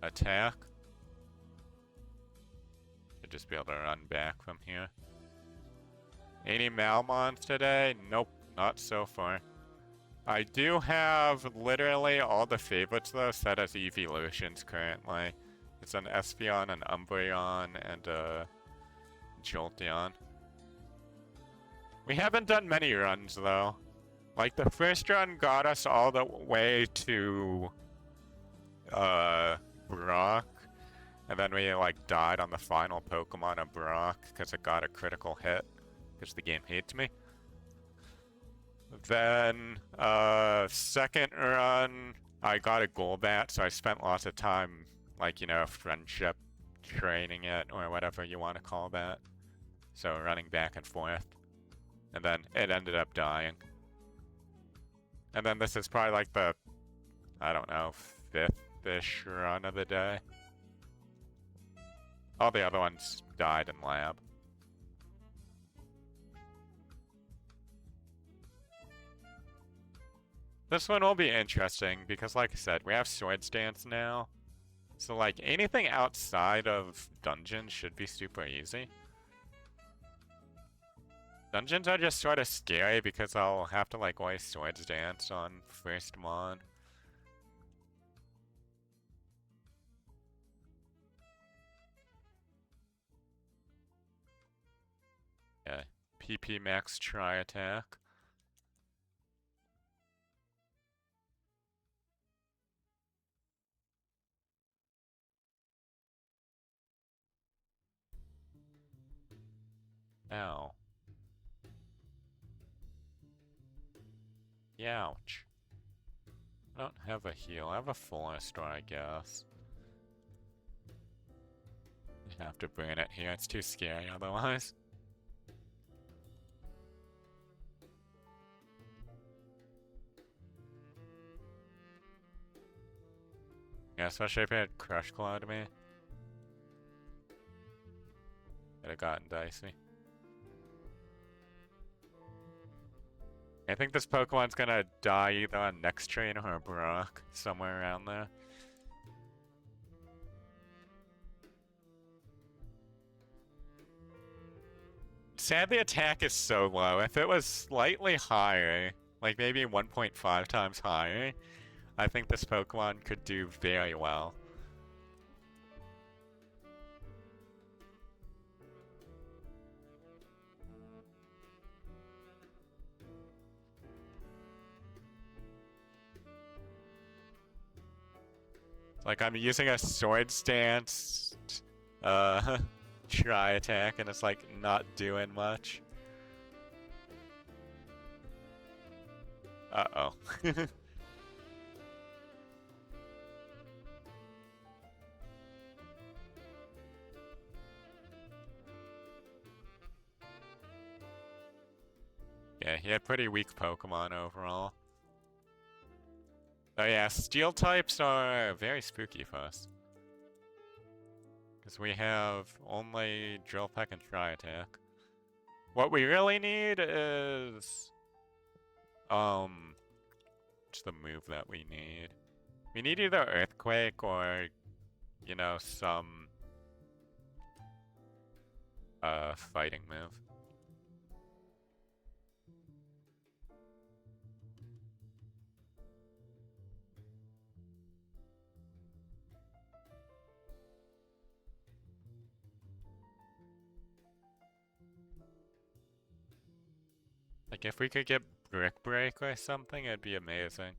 Attack. Should just be able to run back from here. Any Malmons today? Nope, not so far. I do have literally all the favorites though set as evolutions currently. It's an Espeon, an Umbreon, and a Jolteon. We haven't done many runs though. Like the first run got us all the way to Brock. And then we like died on the final Pokemon of Brock because it got a critical hit. Because the game hates me. Then, second run, I got a Golbat, so I spent lots of time, like, you know, friendship training it, or whatever you want to call that. So running back and forth. And then it ended up dying. And then this is probably like the, I don't know, fifth-ish run of the day. All the other ones died in lab. This one will be interesting because, like I said, we have Sword Stance now. So, like, anything outside of dungeons should be super easy. Dungeons are just sort of scary because I'll have to, like, always Sword Dance on first mon. Yeah, PP max try attack. Ow. Youch. I don't have a heal. I have a Forester, I guess. I have to burn it here. It's too scary otherwise. Yeah, especially if it had Crush Claw to me. Could have gotten dicey. I think this Pokemon's gonna die either on next train or Brock, somewhere around there. Sadly, attack is so low. If it was slightly higher, like maybe 1.5 times higher, I think this Pokemon could do very well. Like, I'm using a Sword Stance, try attack, and it's like not doing much. Uh-oh. Yeah, he had pretty weak Pokemon overall. Oh yeah, Steel types are very spooky for us. Because we have only Drill Peck and Try Attack. What we really need is... what's the move that we need? We need either Earthquake or, you know, some... fighting move. Like, if we could get Brick Break or something, it'd be amazing.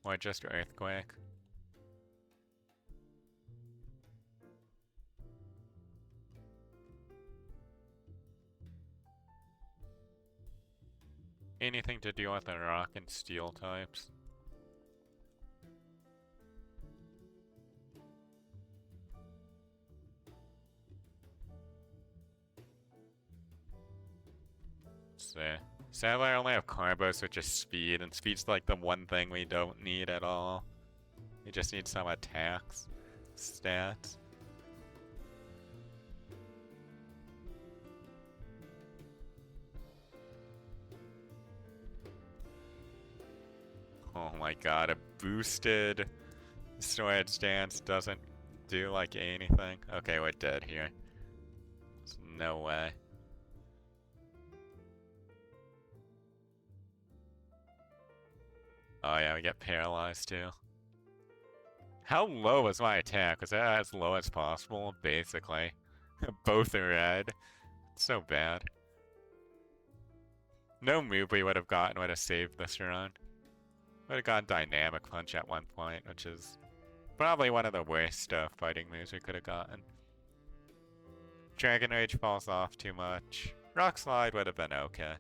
Or just Earthquake. anything to do with the rock and steel types. Let's see. Sadly, I only have Carbos, which is speed, and speed's like the one thing we don't need at all. We just need some attacks, stats. Oh my god, a boosted storage dance doesn't do like anything. Okay, we're dead here. There's no way. Oh yeah, we get paralyzed too. How low was my attack? Was that as low as possible? Basically. Both are red. It's so bad. No move we would have gotten would have saved this run. Would have gotten Dynamic Punch at one point, which is probably one of the worst fighting moves we could have gotten. Dragon Rage falls off too much. Rock Slide would have been okay.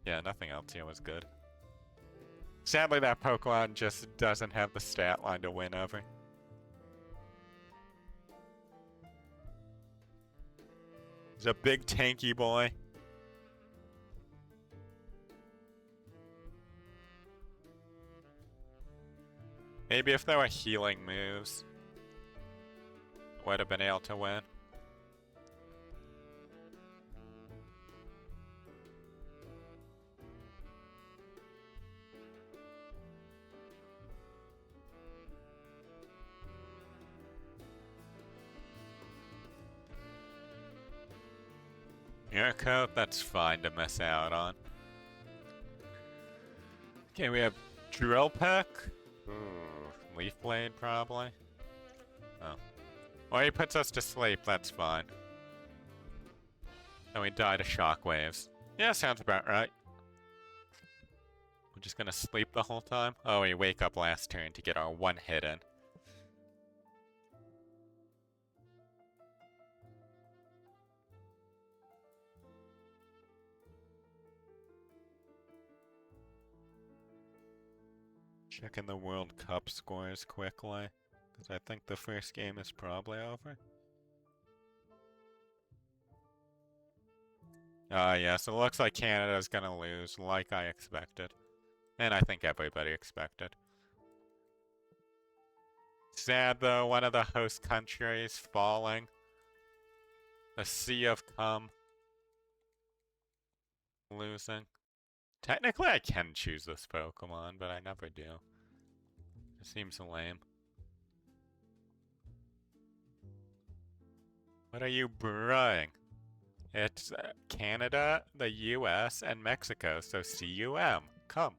Yeah, nothing else here was good. Sadly, that Pokemon just doesn't have the stat line to win over. He's a big tanky boy. Maybe if there were healing moves, would have been able to win. Your coat, that's fine to miss out on. Okay, we have Drill Peck. Leaf Blade, probably. Oh. Or he puts us to sleep, that's fine. And we die to shockwaves. Yeah, sounds about right. We're just gonna sleep the whole time? Oh, we wake up last turn to get our one hit in. Checking the World Cup scores quickly, because I think the first game is probably over. Yes, it looks like Canada's gonna lose, like I expected. And I think everybody expected. Sad though, one of the host countries falling. The Sea of Cum losing. Technically I can choose this Pokemon, but I never do. It seems lame. What are you bruhing? It's Canada, the US, and Mexico, so CUM. Come.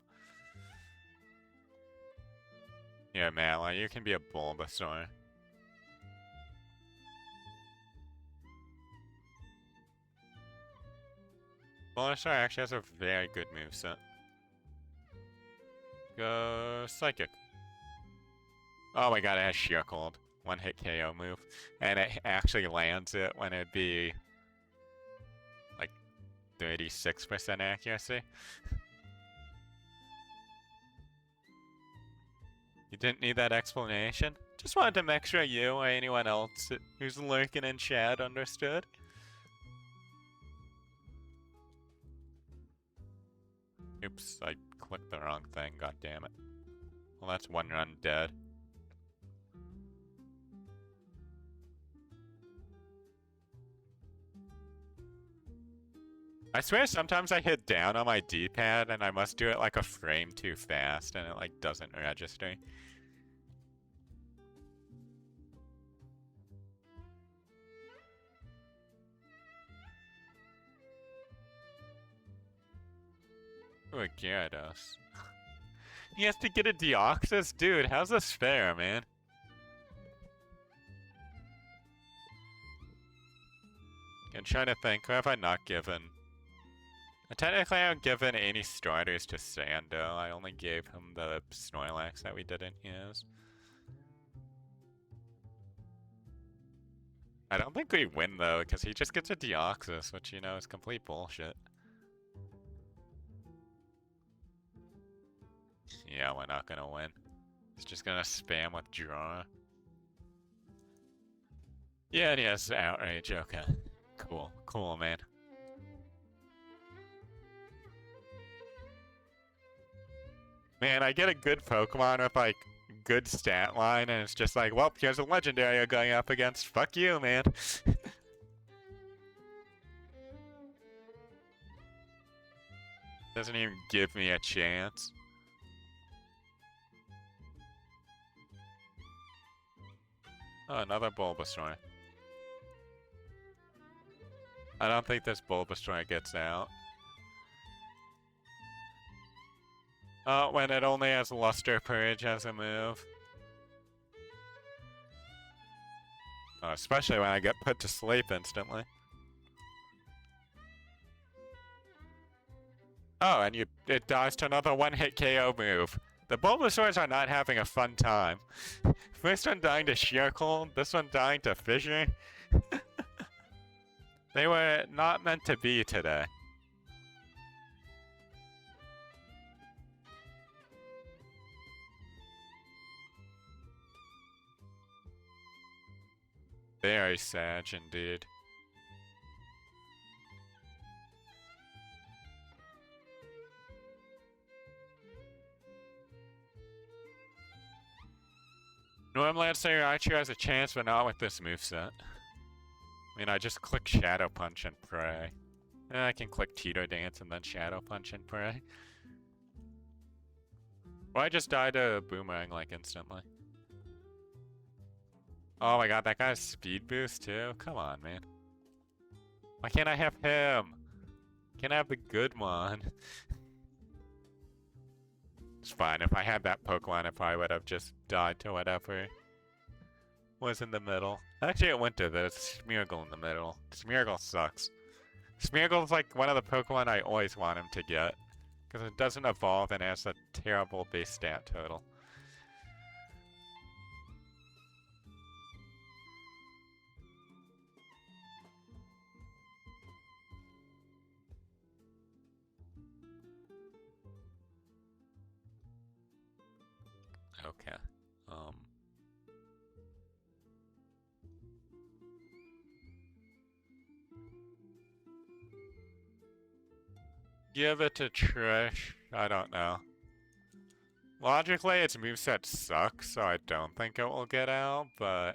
Yeah, Mala, you can be a Bulbasaur. Bulbasaur actually has a very good moveset. Go Psychic. Oh my god, it has Sheer Cold. One hit KO move. And it actually lands it when it'd be like 36% accuracy. You didn't need that explanation? Just wanted to make sure you or anyone else who's lurking in chat understood. Oops, I clicked the wrong thing, god damn it. Well, that's one run dead. I swear sometimes I hit down on my D-pad and I must do it like a frame too fast and it like doesn't register. Ooh, Gyarados. He has to get a Deoxys? Dude, how's this fair, man? I'm trying to think, who have I not given? Technically, I haven't given any starters to Sando. I only gave him the Snorlax that we didn't use. I don't think we win though, because he just gets a Deoxys, which you know is complete bullshit. Yeah, we're not gonna win. He's just gonna spam with draw. Yeah, and he has outrage. Okay, cool, cool, man. Man, I get a good Pokemon with like good stat line, and it's just like, well, here's a legendary you're going up against. Fuck you, man. Doesn't even give me a chance. Oh, another Bulbasaur. I don't think this Bulbasaur gets out. Oh, when it only has Luster Purge as a move. Oh, especially when I get put to sleep instantly. Oh, and it dies to another one-hit KO move. The Bulbasaurs are not having a fun time. First one dying to Sheer Cold, this one dying to Fissure. They were not meant to be today. Very sad indeed. Normally I'd say Raichu has a chance, but not with this moveset. I mean, I just click Shadow Punch and pray. I can click Tito Dance and then Shadow Punch and pray. Or I just die to Boomerang like instantly. Oh my god, that guy has speed boost too? Come on, man. Why can't I have him? Can't I have the good one? It's fine. If I had that Pokemon, I probably would have just died to whatever was in the middle. Actually, it went to the Smeargle in the middle. Smeargle sucks. Smeargle's like one of the Pokemon I always want him to get. Because it doesn't evolve and has a terrible base stat total. Okay. Give it to Trish. I don't know. Logically, its moveset sucks, so I don't think it will get out, but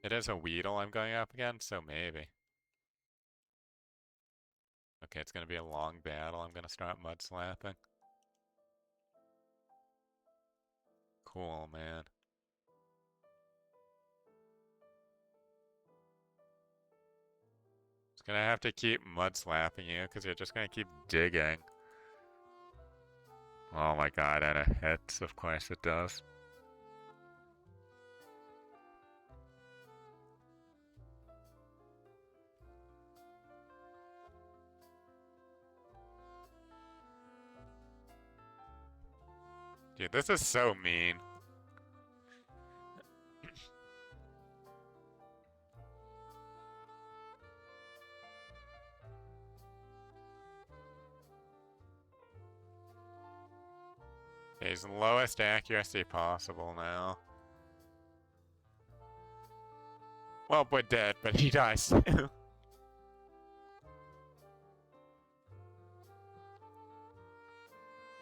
it is a Weedle I'm going up against, so maybe. Okay, it's gonna be a long battle. I'm gonna start mud slapping. Cool, man. It's gonna have to keep mud slapping you, because you're just gonna keep digging. Oh my god, and it hits. Of course it does. Dude, this is so mean. He's lowest accuracy possible now. Well, we're dead, but he dies too.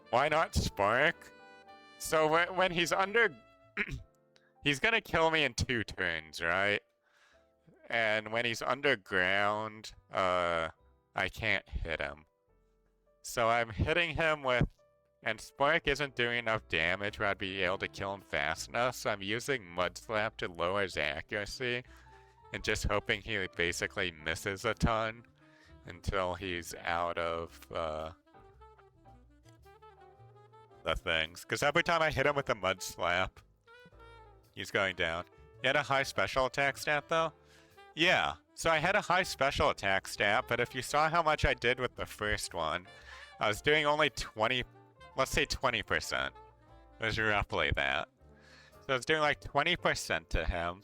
Why not Spark? So when he's under... he's gonna kill me in 2 turns, right? And when he's underground, I can't hit him. So I'm hitting him with... And Spark isn't doing enough damage where I'd be able to kill him fast enough, so I'm using Mud Slap to lower his accuracy. And just hoping he basically misses a ton until he's out of the things. Because every time I hit him with a Mud Slap, he's going down. He had a high special attack stat though? Yeah, so I had a high special attack stat, but if you saw how much I did with the first one, I was doing only 20, let's say 20%. It was roughly that. So I was doing like 20% to him.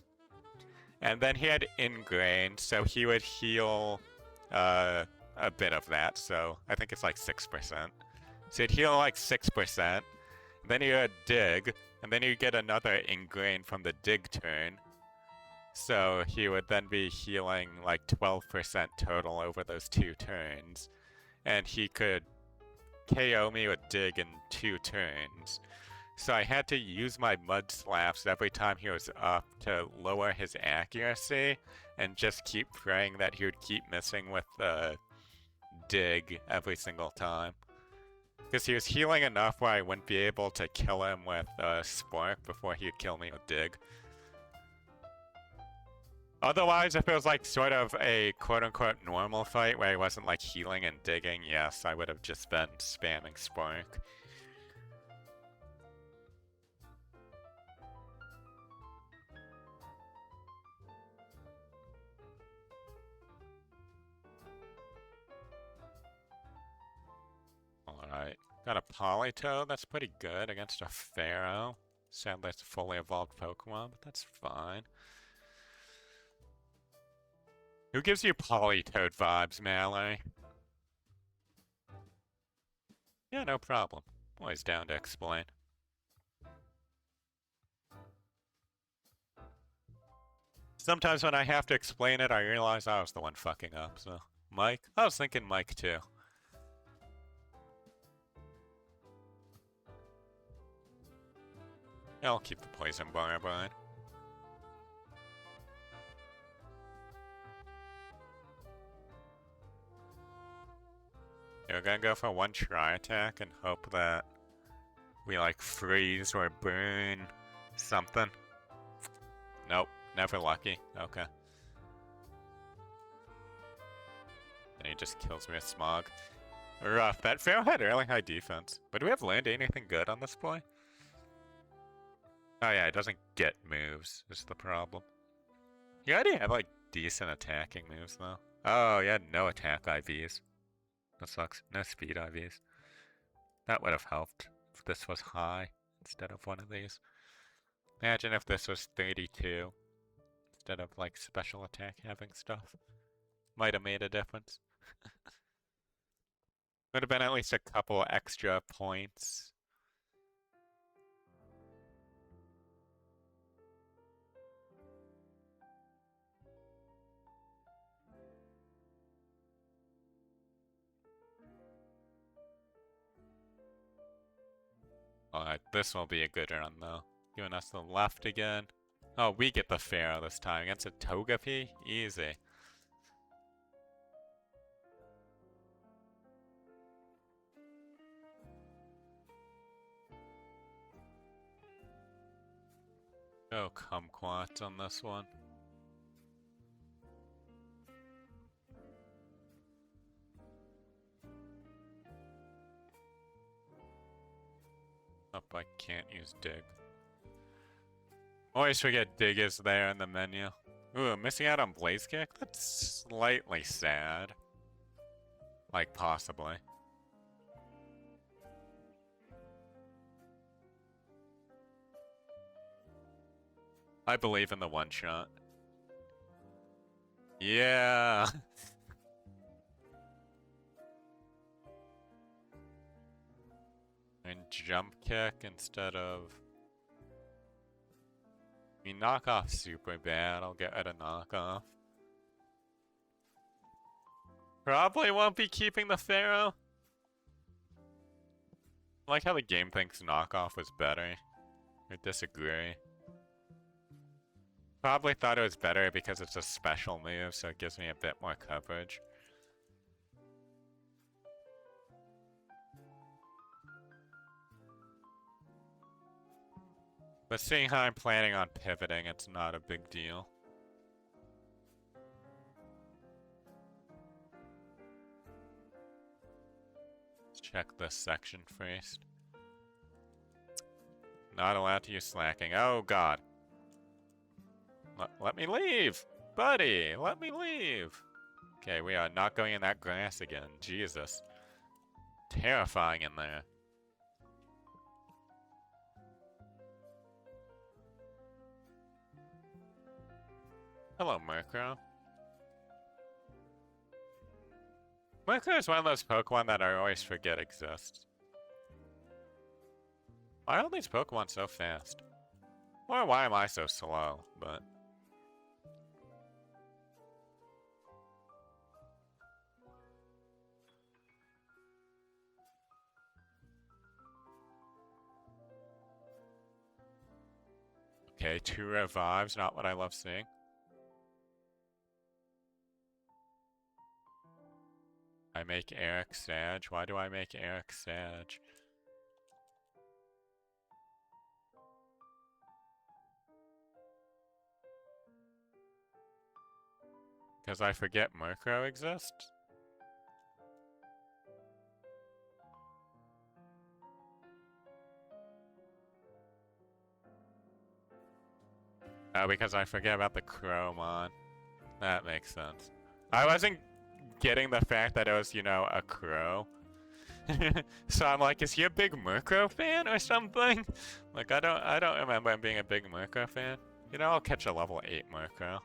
And then he had ingrained, so he would heal a bit of that, so I think it's like 6%. So he'd heal like 6%, then he would dig, and then he'd get another ingrain from the dig turn. So he would then be healing like 12% total over those 2 turns. And he could KO me with dig in 2 turns. So I had to use my mud slaps every time he was up to lower his accuracy and just keep praying that he would keep missing with the dig every single time. Because he was healing enough where I wouldn't be able to kill him with Spark before he'd kill me with dig. Otherwise, if it was like sort of a quote-unquote normal fight where he wasn't like healing and digging, yes, I would have just been spamming Spark. Alright, got a Politoed, that's pretty good against a Pharaoh. Sadly, it's a fully evolved Pokemon, but that's fine. Who gives you Politoed vibes, Mallory? Yeah, no problem. Always down to explain. Sometimes when I have to explain it, I realize I was the one fucking up, so... Mike? I was thinking Mike, too. I'll keep the Poison Barbine. We're gonna go for one Tri-Attack and hope that we like freeze or burn something. Nope, never lucky. Okay. And he just kills me with Smog. Rough. That Pharaoh had really high defense. But do we have land anything good on this boy? Oh yeah, it doesn't get moves, is the problem. He already had like decent attacking moves though. Oh, he had no attack IVs. That sucks. No speed IVs. That would have helped if this was high instead of one of these. Imagine if this was 32 instead of like special attack having stuff. Might have made a difference. Would have been at least a couple extra points. Alright, this will be a good run though. Giving us the left again. Oh, we get the Pharaoh this time against a Togepi? Easy. Oh, Kumquat on this one. Oh, I can't use Dig. Always forget Dig is there in the menu. Ooh, missing out on Blaze Kick? That's slightly sad. Like, possibly. I believe in the one-shot. Yeah! And Jump Kick instead of... I mean, knockoff's super bad. I'll get rid of knockoff. Probably won't be keeping the Pharaoh. I like how the game thinks knockoff was better. I disagree. Probably thought it was better because it's a special move, so it gives me a bit more coverage. But seeing how I'm planning on pivoting, it's not a big deal. Let's check this section first. Not allowed to use slacking. Oh god. Let me leave! Buddy, let me leave! Okay, we are not going in that grass again. Jesus. Terrifying in there. Hello, Murkrow. Murkrow is one of those Pokemon that I always forget exists. Why are all these Pokemon so fast? Or why am I so slow? But okay, 2 revives, not what I love seeing. I make Eric sad. Why do I make Eric sad? Because I forget Murkrow exists? Oh, because I forget about the Crowmon. That makes sense. I wasn't getting the fact that it was, you know, a crow. So I'm like, is he a big Murkrow fan or something? Like, I don't remember him being a big Murkrow fan. You know, I'll catch a level 8 Murkrow.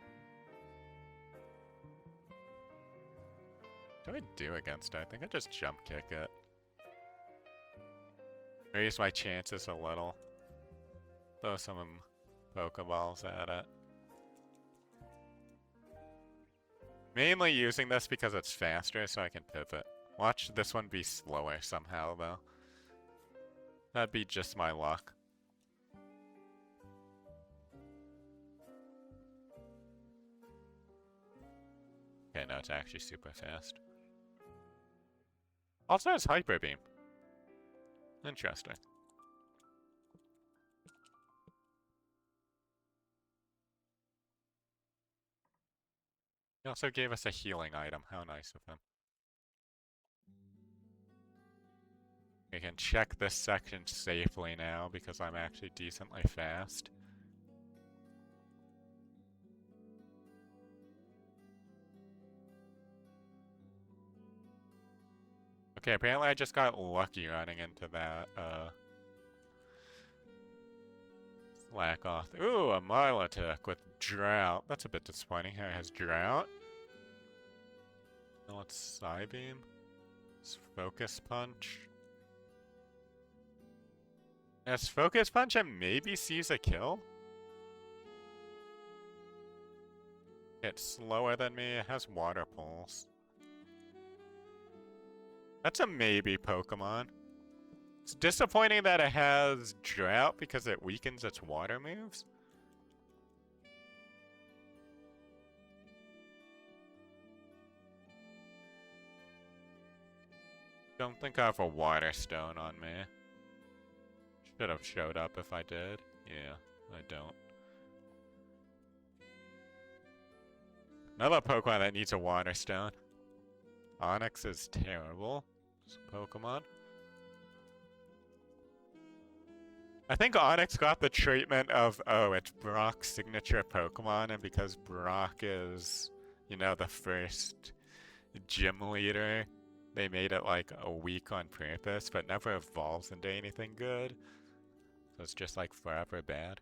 What do I do against it? I think I just jump kick it. Raise my chances a little. Throw some Pokeballs at it. Mainly using this because it's faster so I can pivot. Watch this one be slower somehow though. That'd be just my luck. Okay, no, it's actually super fast. Also has Hyper Beam. Interesting. He also gave us a healing item. How nice of him. We can check this section safely now because I'm actually decently fast. Okay, apparently I just got lucky running into that, slack off. Ooh, a Milotic with Drought. That's a bit disappointing. It has Drought. Now it's Psybeam. It's Focus Punch. It's Focus Punch and maybe sees a kill? It's slower than me. It has Water Pulse. That's a maybe Pokemon. It's disappointing that it has Drought because it weakens its water moves. Don't think I have a Water Stone on me. Should have showed up if I did. Yeah, I don't. Another Pokemon that needs a Water Stone. Onix is terrible. It's a Pokemon. I think Onix got the treatment of, oh, it's Brock's signature Pokemon, and because Brock is, you know, the first gym leader, they made it like a weak on purpose, but never evolves into anything good. So it's just like forever bad.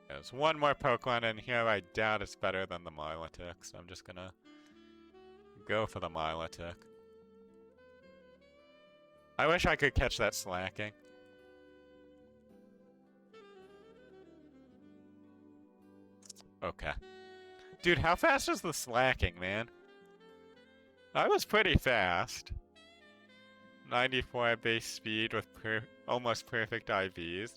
There's one more Pokemon in here I doubt it's better than the Milotic, so I'm just gonna go for the Milotic. I wish I could catch that slacking. Okay. Dude, how fast is the slacking, man? I was pretty fast. 94 base speed with almost perfect IVs.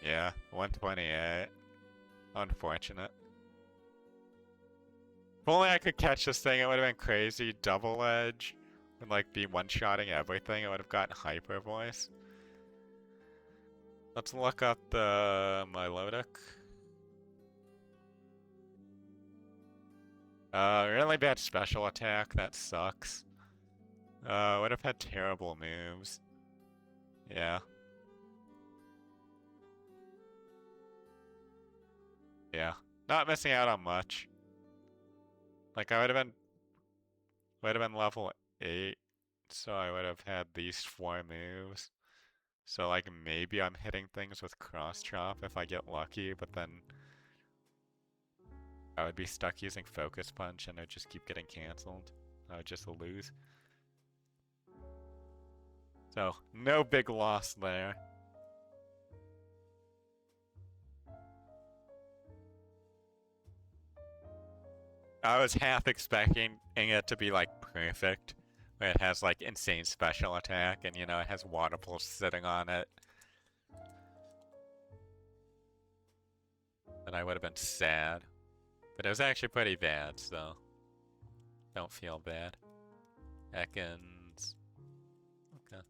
Yeah, 128. Unfortunate. If only I could catch this thing, it would have been crazy. Double Edge. And like be one-shotting everything, it would have gotten Hyper Voice. Let's look up the Milotic. Really bad special attack, that sucks. Would have had terrible moves. Yeah. Yeah. Not missing out on much. Like, I would have been level 8, so I would have had these 4 moves. So, like, maybe I'm hitting things with cross chop if I get lucky, but then I would be stuck using focus punch and I'd just keep getting cancelled. I would just lose. So, no big loss there. I was half expecting it to be like perfect, where it has like insane special attack and you know it has water pulse sitting on it. And I would have been sad. But it was actually pretty bad, so don't feel bad. Ekans. Okay.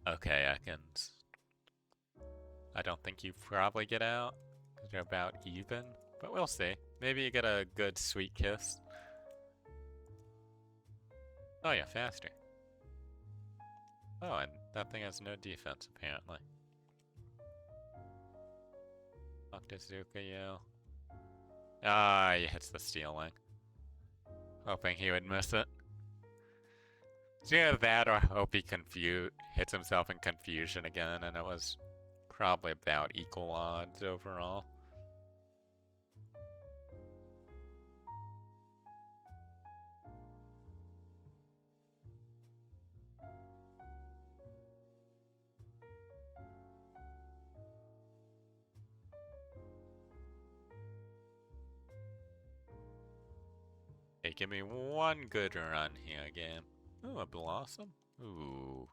Okay, Ekans. I don't think you probably get out, because you're about even. But we'll see. Maybe you get a good sweet kiss. Oh yeah, faster. Oh, and that thing has no defense, apparently. Octozuka, Ah, he hits the stealing. Hoping he would miss it. It's either that or hope he hits himself in confusion again, and it was probably about equal odds overall. Hey, give me one good run here, game. Ooh, a Blossom? Ooh.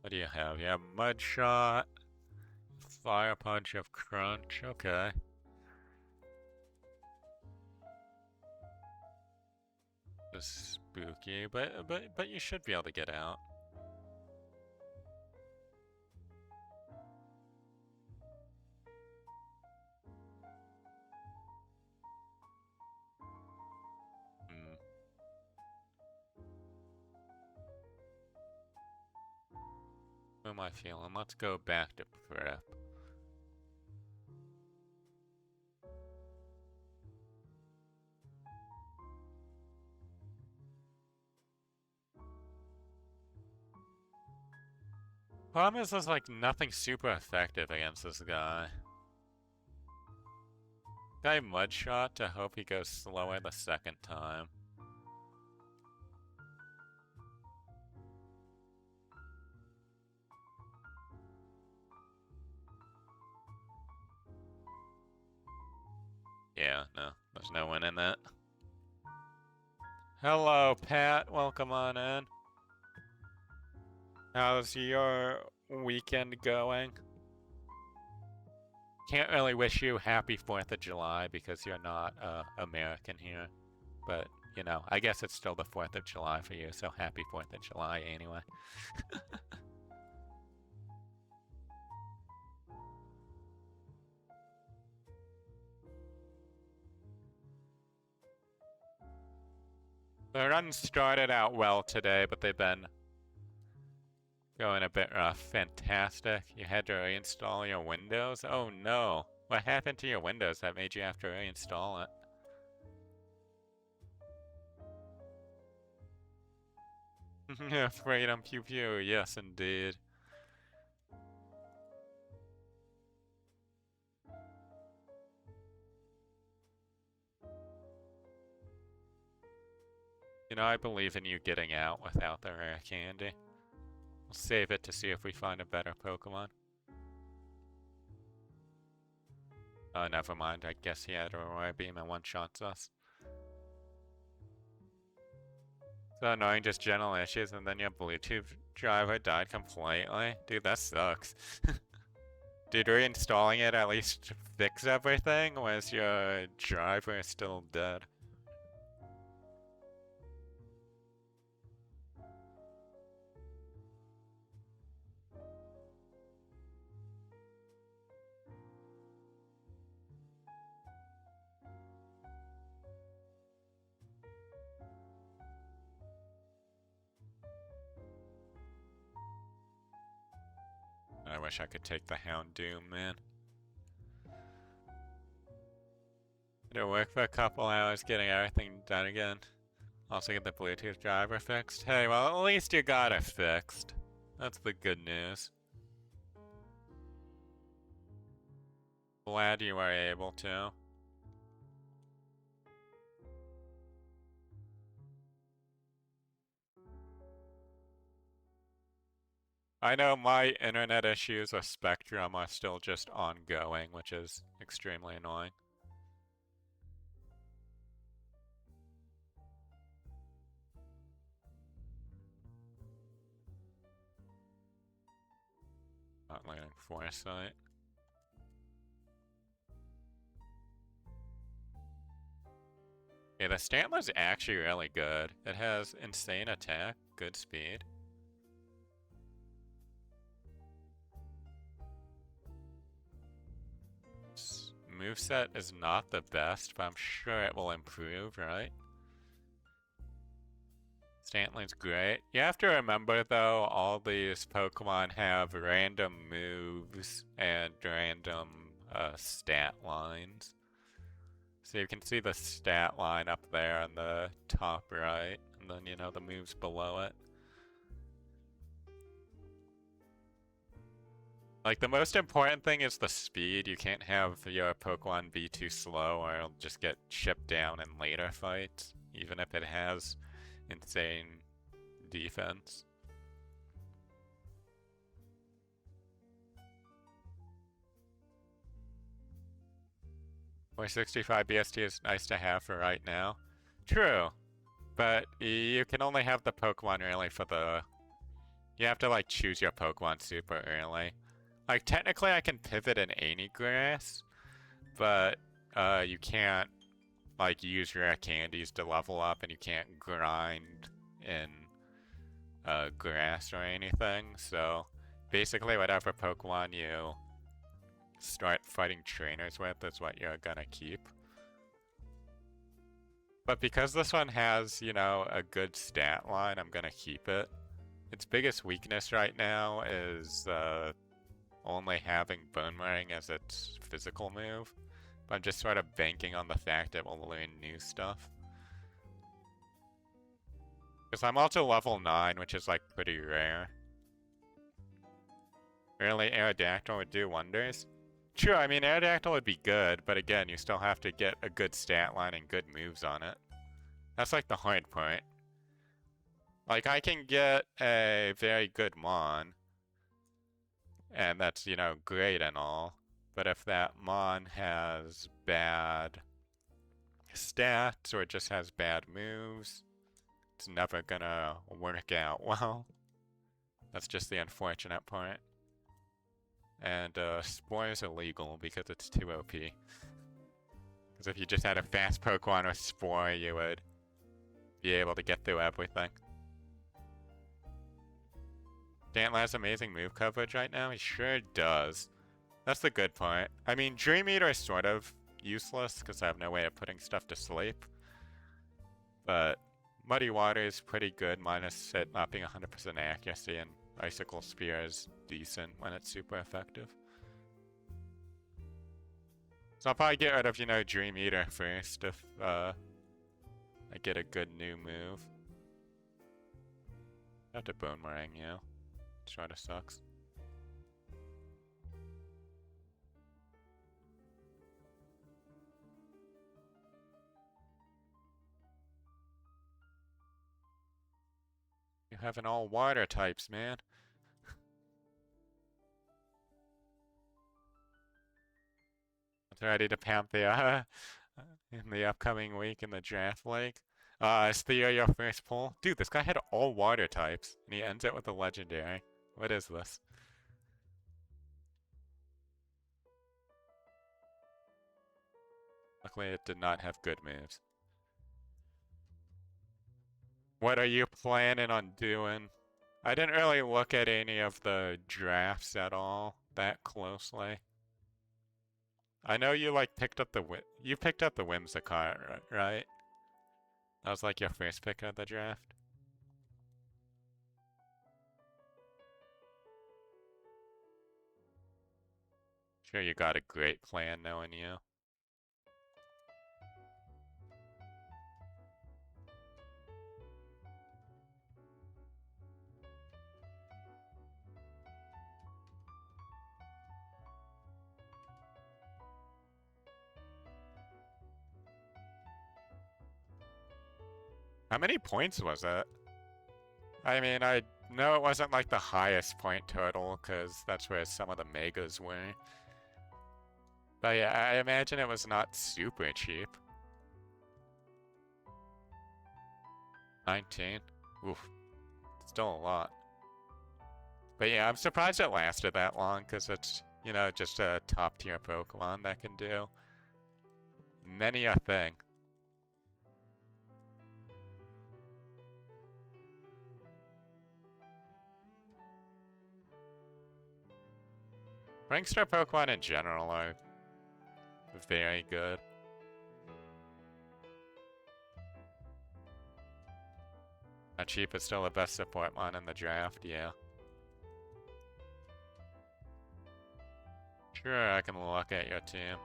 What do you have? You have Mud Shot, Fire Punch of Crunch, okay. Just spooky, but you should be able to get out. Who am I feeling? Let's go back to prep. Problem is, there's like nothing super effective against this guy. Guy Mud Shot to hope he goes slower the second time. Yeah, no, there's no one in that. Hello, Pat. Welcome on in. How's your weekend going? Can't really wish you happy 4th of July because you're not American here. But, you know, I guess it's still the 4th of July for you, so happy 4th of July anyway. The run started out well today, but they've been going a bit rough. Fantastic. You had to reinstall your Windows? Oh no. What happened to your Windows that made you have to reinstall it? Freedom pew pew, yes indeed. You know, I believe in you getting out without the rare candy. We'll save it to see if we find a better Pokemon. Oh, never mind. I guess he had a Roy Beam and one-shots us. So annoying, just general issues, and then your Bluetooth driver died completely? Dude, that sucks. Did reinstalling it at least fix everything, or is your driver still dead? wish I could take the Houndoom, man. It'll work for a couple hours getting everything done again. Also get the Bluetooth driver fixed. Hey, well, at least you got it fixed. That's the good news. Glad you were able to. I know my internet issues with Spectrum are still just ongoing, which is extremely annoying. Not learning Foresight. Yeah, the Stantler's actually really good. It has insane attack, good speed. Moveset is not the best, but I'm sure it will improve, right? Stantler's great. You have to remember, though, all these Pokemon have random moves and random stat lines. So you can see the stat line up there on the top right, and then, you know, the moves below it. Like, the most important thing is the speed. You can't have your Pokemon be too slow or it'll just get chipped down in later fights, even if it has insane defense. Or 65 BST is nice to have for right now. True, but you can only have the Pokemon really for the... You have to, like, choose your Pokemon super early. Like, technically I can pivot in any grass, but you can't, like, use rare candies to level up, and you can't grind in grass or anything, so basically whatever Pokemon you start fighting trainers with is what you're gonna keep. But because this one has, you know, a good stat line, I'm gonna keep it. Its biggest weakness right now is only having Boomerang as its physical move. But I'm just sort of banking on the fact it will learn new stuff. Because I'm also level 9, which is like pretty rare. Really, Aerodactyl would do wonders? True, I mean, Aerodactyl would be good, but again, you still have to get a good stat line and good moves on it. That's like the hard part. Like, I can get a very good Mon, and that's, you know, great and all. But if that Mon has bad stats or just has bad moves, it's never gonna work out well. That's just the unfortunate part. And Spore is illegal because it's too OP. Because if you just had a fast Pokemon with Spore, you would be able to get through everything. Stantler has amazing move coverage right now? He sure does. That's the good part. I mean, Dream Eater is sort of useless because I have no way of putting stuff to sleep. But Muddy Water is pretty good, minus it not being 100% accuracy, and Icicle Spear is decent when it's super effective. So I'll probably get rid of, you know, Dream Eater first if I get a good new move. I have to Boomerang, yeah. Sort of sucks. You have an all water types, man. It's ready to Panthea in the upcoming week in the draft league. Is Theo your first pull? Dude, this guy had all water types, and he ends it with a legendary. What is this? Luckily, it did not have good moves. What are you planning on doing? I didn't really look at any of the drafts at all that closely. I know you like picked up the Whimsicott, right? That was like your first pick of the draft. Sure you got a great plan knowing you. How many points was it? I mean, I know it wasn't like the highest point total, because that's where some of the megas were. But yeah, I imagine it was not super cheap. 19? Oof. Still a lot. But yeah, I'm surprised it lasted that long, because it's, you know, just a top tier Pokemon that can do many a thing. Ringster Pokemon in general are very good. Not cheap, but still the best support mon in the draft, yeah. Sure, I can look at your team.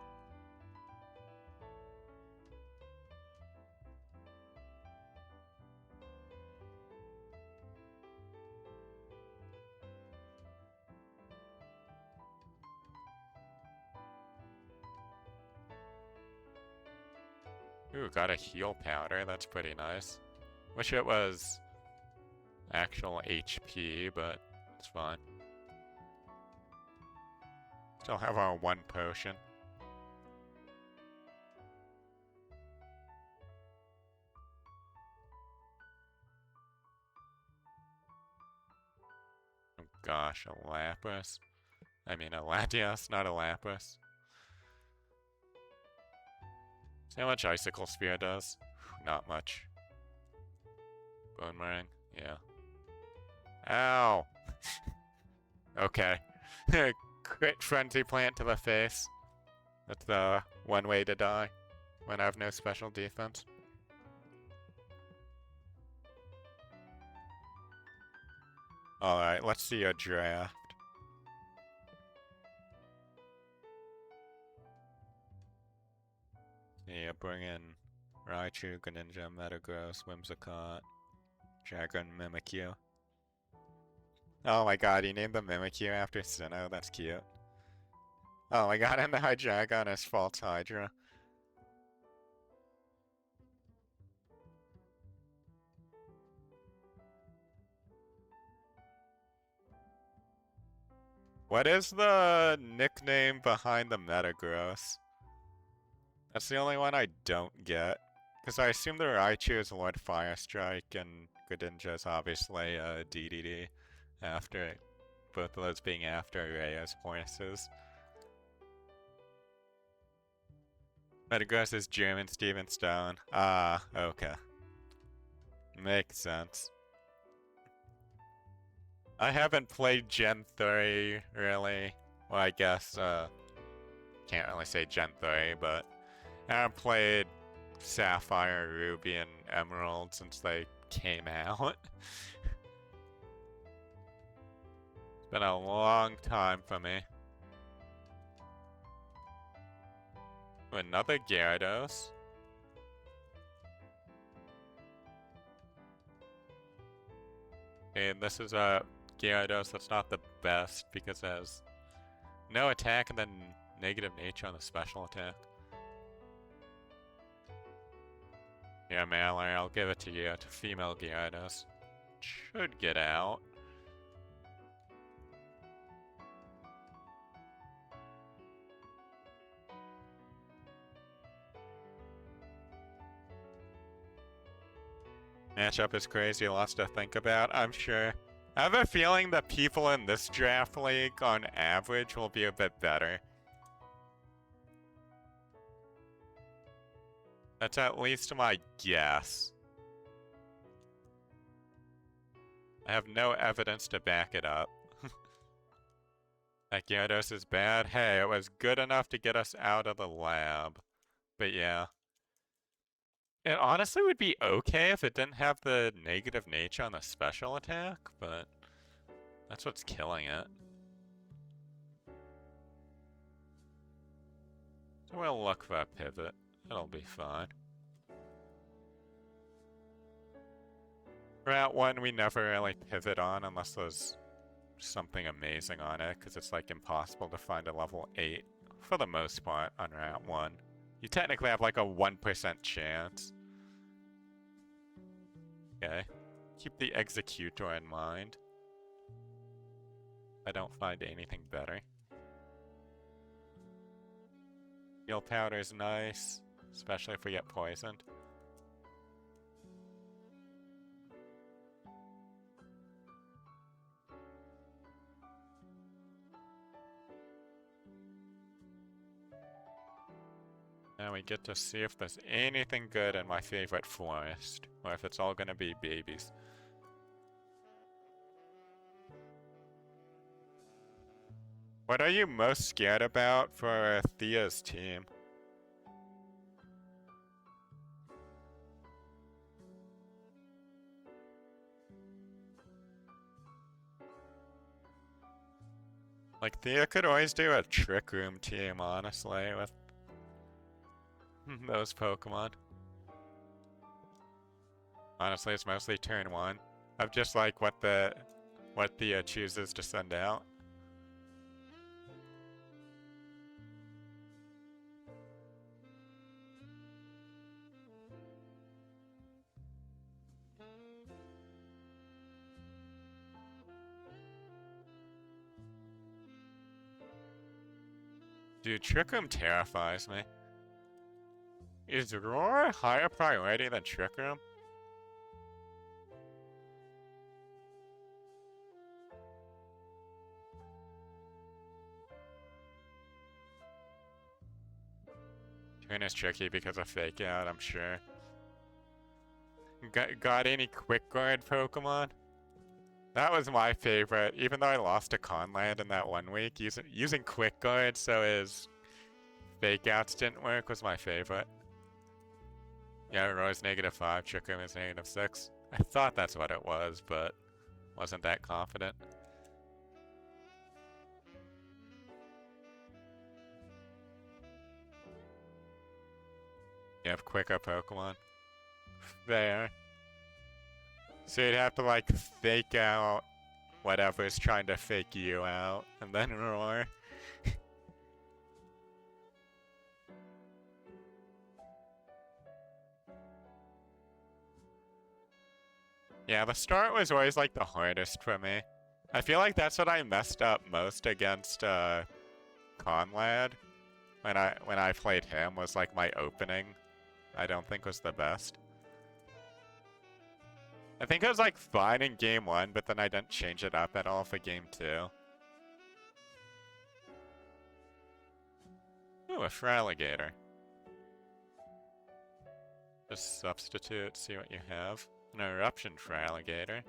Ooh, got a heal powder, that's pretty nice. Wish it was actual HP, but it's fine. Still have our one potion. Oh gosh, a Lapras. I mean a Latias, not a Lapras. See how much Icicle Spear does? Not much. Boomerang, yeah. Ow! Okay. Crit Frenzy Plant to the face. That's the one way to die when I have no special defense. Alright, let's see a draft. Yeah, bring in Raichu, Greninja, Metagross, Whimsicott, Dragon, Mimikyu. Oh my god, he named the Mimikyu after Sinnoh, that's cute. Oh my god, and the Hydreigon is False Hydra. What is the nickname behind the Metagross? That's the only one I don't get. Because I assume the Raichu is Lord Firestrike, and Greninja is obviously DDD after it. Both of those being after Reyes voices. Metagross is German Steven Stone. Ah, okay. Makes sense. I haven't played Gen 3, really. Well, I guess, can't really say Gen 3, but I haven't played Sapphire, Ruby, and Emerald since they came out. It's been a long time for me. Another Gyarados. And this is a Gyarados that's not the best because it has no attack and then negative nature on the special attack. Yeah, Mallory, I'll give it to you. It's a female Gyarados. Should get out. Matchup is crazy, lots to think about, I'm sure. I have a feeling that people in this draft league, on average, will be a bit better. That's at least my guess. I have no evidence to back it up. That Gyarados is bad? Hey, it was good enough to get us out of the lab. But yeah. It honestly would be okay if it didn't have the negative nature on the special attack, but that's what's killing it. So we'll look for a pivot. It'll be fine. Route 1 we never really pivot on unless there's something amazing on it, because it's like impossible to find a level 8 for the most part on Route 1. You technically have like a 1% chance. Okay. Keep the Executor in mind. I don't find anything better. Heal powder's nice, especially if we get poisoned. Now we get to see if there's anything good in my favorite forest, or if it's all gonna be babies. What are you most scared about for Thea's team? Like, Thea could always do a Trick Room team, honestly, with those Pokemon. Honestly, it's mostly turn 1. Of just like what Thea chooses to send out. Dude, Trick Room terrifies me. Is Roar higher priority than Trick Room? Turn is tricky because of Fake Out, I'm sure. Got any Quick Guard Pokemon? That was my favorite, even though I lost to Conland in that 1 week. Using Quick Guard so his Fake Outs didn't work was my favorite. Yeah, Roar's -5, Trick Room is -6. I thought that's what it was, but wasn't that confident. You have quicker Pokemon. Fair. So you'd have to like fake out whatever's trying to fake you out, and then roar. Yeah, the start was always like the hardest for me. I feel like that's what I messed up most against Conlad when I played him, was like my opening. I don't think was the best. I think it was like fine in game 1, but then I didn't change it up at all for game 2. Ooh, a Feraligatr. Just substitute, see what you have. An Eruption Feraligatr.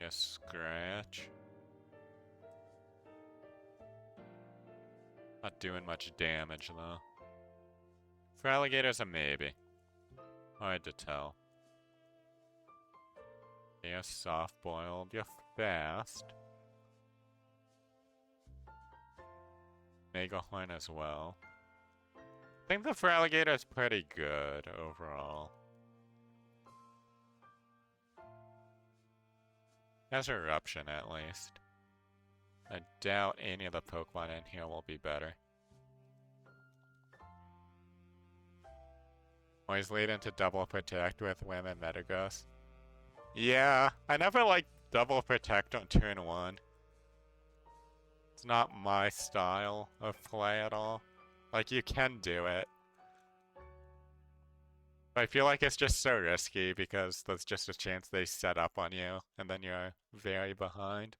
Yes, Scratch. Not doing much damage though. Feraligator's a maybe. Hard to tell. You're soft-boiled, you're fast. Megahorn as well. I think the Feraligator is pretty good overall. Has Eruption at least. I doubt any of the Pokemon in here will be better. Always lead into Double Protect with Women Metagross. Yeah, I never liked Double Protect on turn 1. It's not my style of play at all. Like, you can do it. But I feel like it's just so risky because there's just a chance they set up on you and then you're very behind.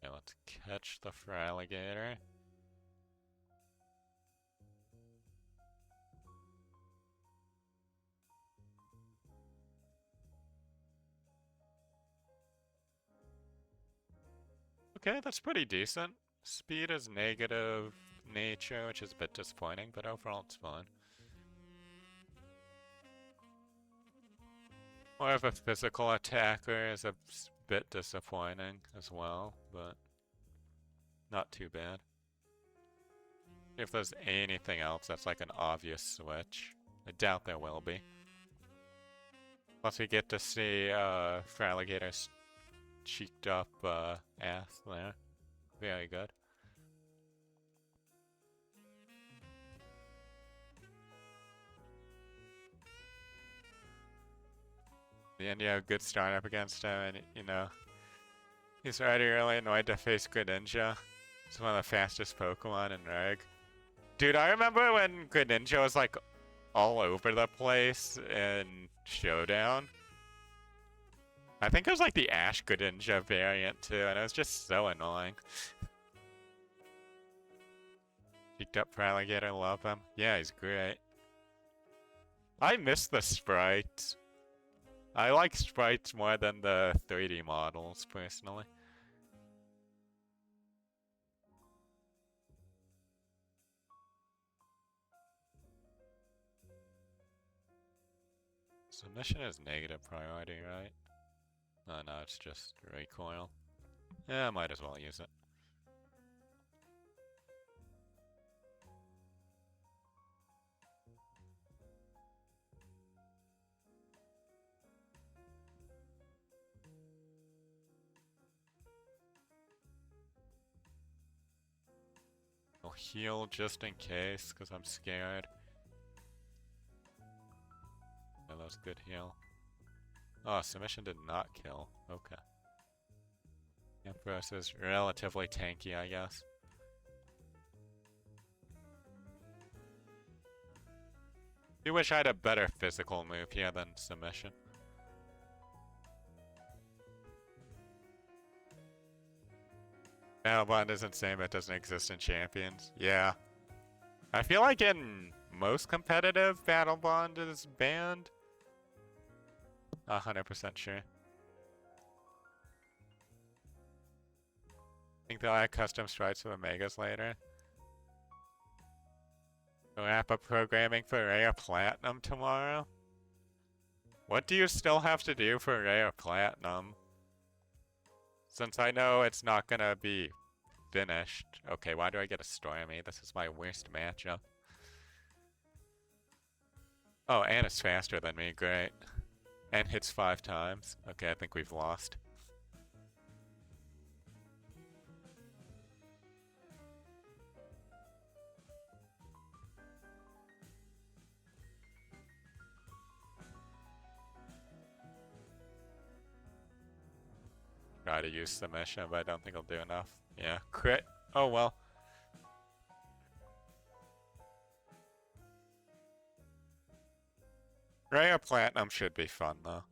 Okay, let's catch the Feraligatr. Okay, that's pretty decent. Speed is negative nature, which is a bit disappointing, but overall it's fine. More of a physical attacker is a bit disappointing as well, but not too bad. If there's anything else that's like an obvious switch, I doubt there will be. Plus we get to see Fraligator's cheeked up ass there. Very good. And you have a good start up against him, and you know, he's already really annoyed to face Greninja. It's one of the fastest Pokemon in Reg. Dude, I remember when Greninja was like all over the place in Showdown. I think it was like the Ash Greninja variant too, and it was just so annoying. Cheeked up Alligator, love him. Yeah, he's great. I miss the sprites. I like sprites more than the 3D models, personally. Submission is negative priority, right? Oh no, it's just recoil. Yeah, I might as well use it. I'll heal just in case, because I'm scared. Yeah, that was a good heal. Oh, submission did not kill. Okay. Empress is relatively tanky, I guess. I wish I had a better physical move here than submission. Battle Bond is insane, but doesn't exist in Champions. Yeah. I feel like in most competitive, Battle Bond is banned. 100% sure. I think they'll add custom sprites to Omegas later. We'll wrap up programming for Rare Platinum tomorrow. What do you still have to do for Rare Platinum? Since I know it's not gonna be finished. Okay, why do I get a Stormy? This is my worst matchup. Oh, and it's faster than me, great. And hits 5 times. Okay, I think we've lost. Try to use submission, but I don't think I'll do enough. Yeah, crit. Oh well. Rare Platinum should be fun though.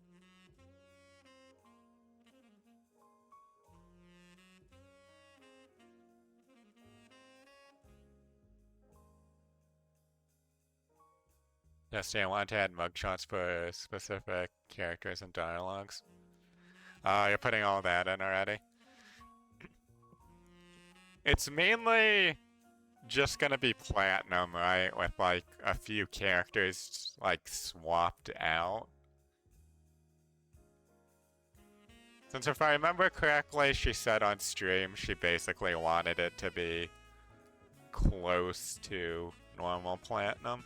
Yes, yeah, I wanted to add mugshots for specific characters and dialogues. You're putting all that in already. It's mainly just gonna be platinum, right? With like a few characters like swapped out. Since if I remember correctly, she said on stream she basically wanted it to be close to normal platinum.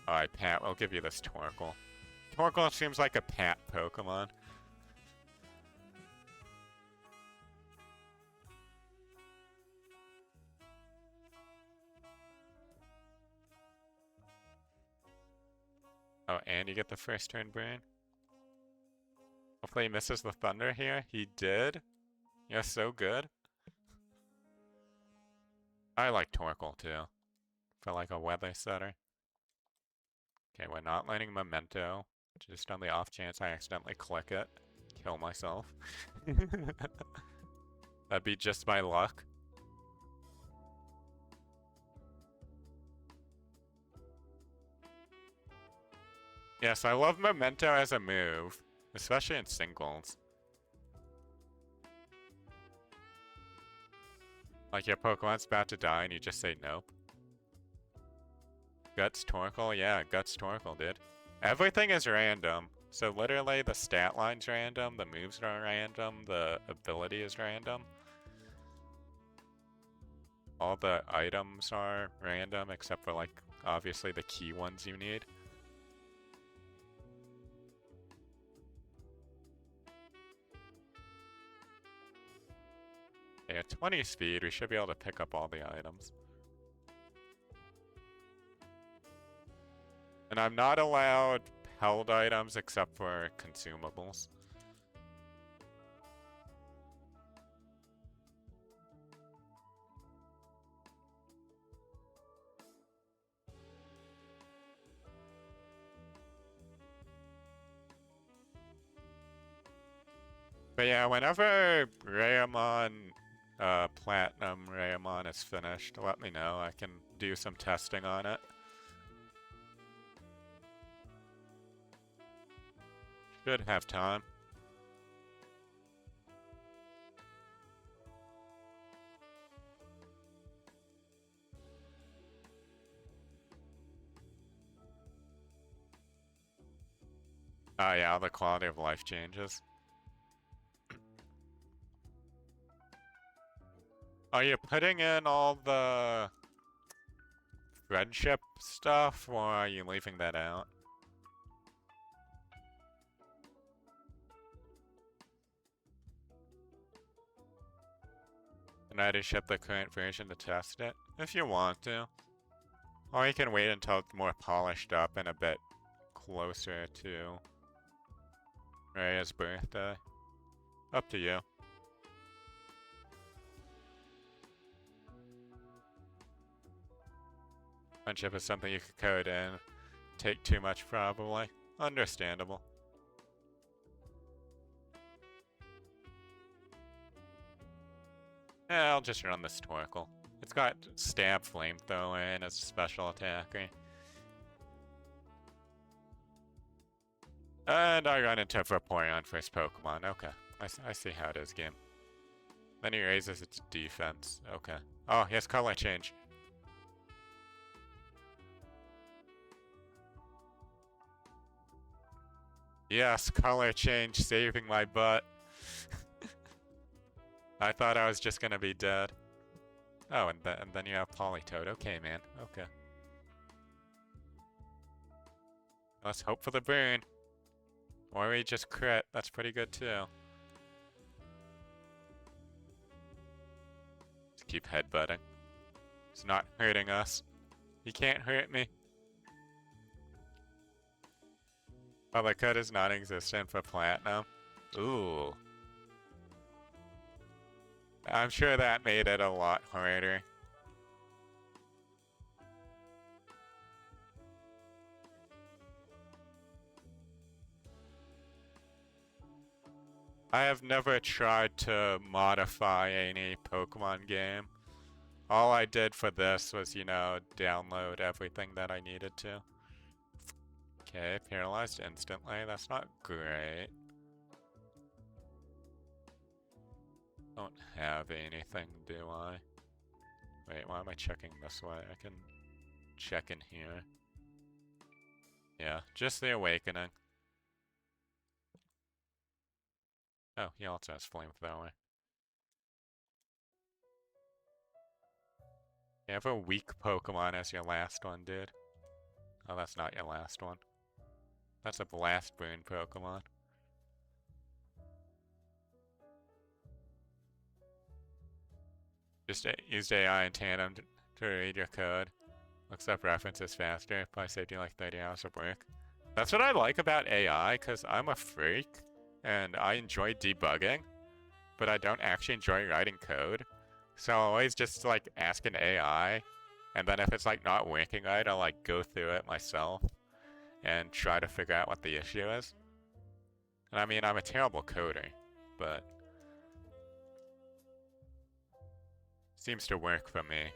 Alright, Pat, we'll give you this Torkoal. Torkoal seems like a Pat Pokemon. Oh, and you get the first turn burn. Hopefully he misses the thunder here. He did. You're so good. I like Torkoal too. For like a weather setter. Okay, we're not letting Memento. Just on the off chance I accidentally click it. Kill myself. That'd be just my luck. Yes, I love Memento as a move, especially in singles. Like your Pokemon's about to die and you just say nope. Guts Torkoal? Yeah, Guts Torkoal, dude. Everything is random. So literally the stat line's random, the moves are random, the ability is random. All the items are random except for like obviously the key ones you need. Yeah, 20 speed, we should be able to pick up all the items. And I'm not allowed held items except for consumables. But yeah, whenever Raymon, Platinum Raymon is finished, let me know. I can do some testing on it. Should have time. Oh yeah, the quality of life changes. Are you putting in all the friendship stuff, or are you leaving that out? And I just ship the current version to test it, if you want to. Or you can wait until it's more polished up and a bit closer to Rhea's birthday. Up to you. Friendship is something you could code in. Take too much, probably. Understandable. Yeah, I'll just run this Torkoal. It's got Stab Flamethrower and as a special attacker. And I run into Vaporeon first Pokemon. Okay. I see how it is, game. Then he raises its defense. Okay. Oh, he has color change. Yes, color change saving my butt. I thought I was just gonna be dead. Oh, and then you have Politoed. Okay, man. Okay. Let's hope for the burn. Or we just crit. That's pretty good too. Just keep headbutting. It's not hurting us. He can't hurt me. Oh, the cut is non-existent for Platinum. Ooh. I'm sure that made it a lot harder. I have never tried to modify any Pokemon game. All I did for this was, you know, download everything that I needed to. Okay, paralyzed instantly. That's not great. Don't have anything, do I? Wait, why am I checking this way? I can check in here. Yeah, just the awakening. Oh, he also has flamethrower. You have a weak Pokemon as your last one, dude. Oh, that's not your last one. That's a Blast Burn Pokemon. Just used AI in tandem to read your code. Looks up references faster. Probably saved you like 30 hours of work. That's what I like about AI, because I'm a freak, and I enjoy debugging, but I don't actually enjoy writing code. So I'll always just like ask an AI, and then if it's like not working right, I'll like go through it myself and try to figure out what the issue is. And I mean, I'm a terrible coder, but seems to work for me.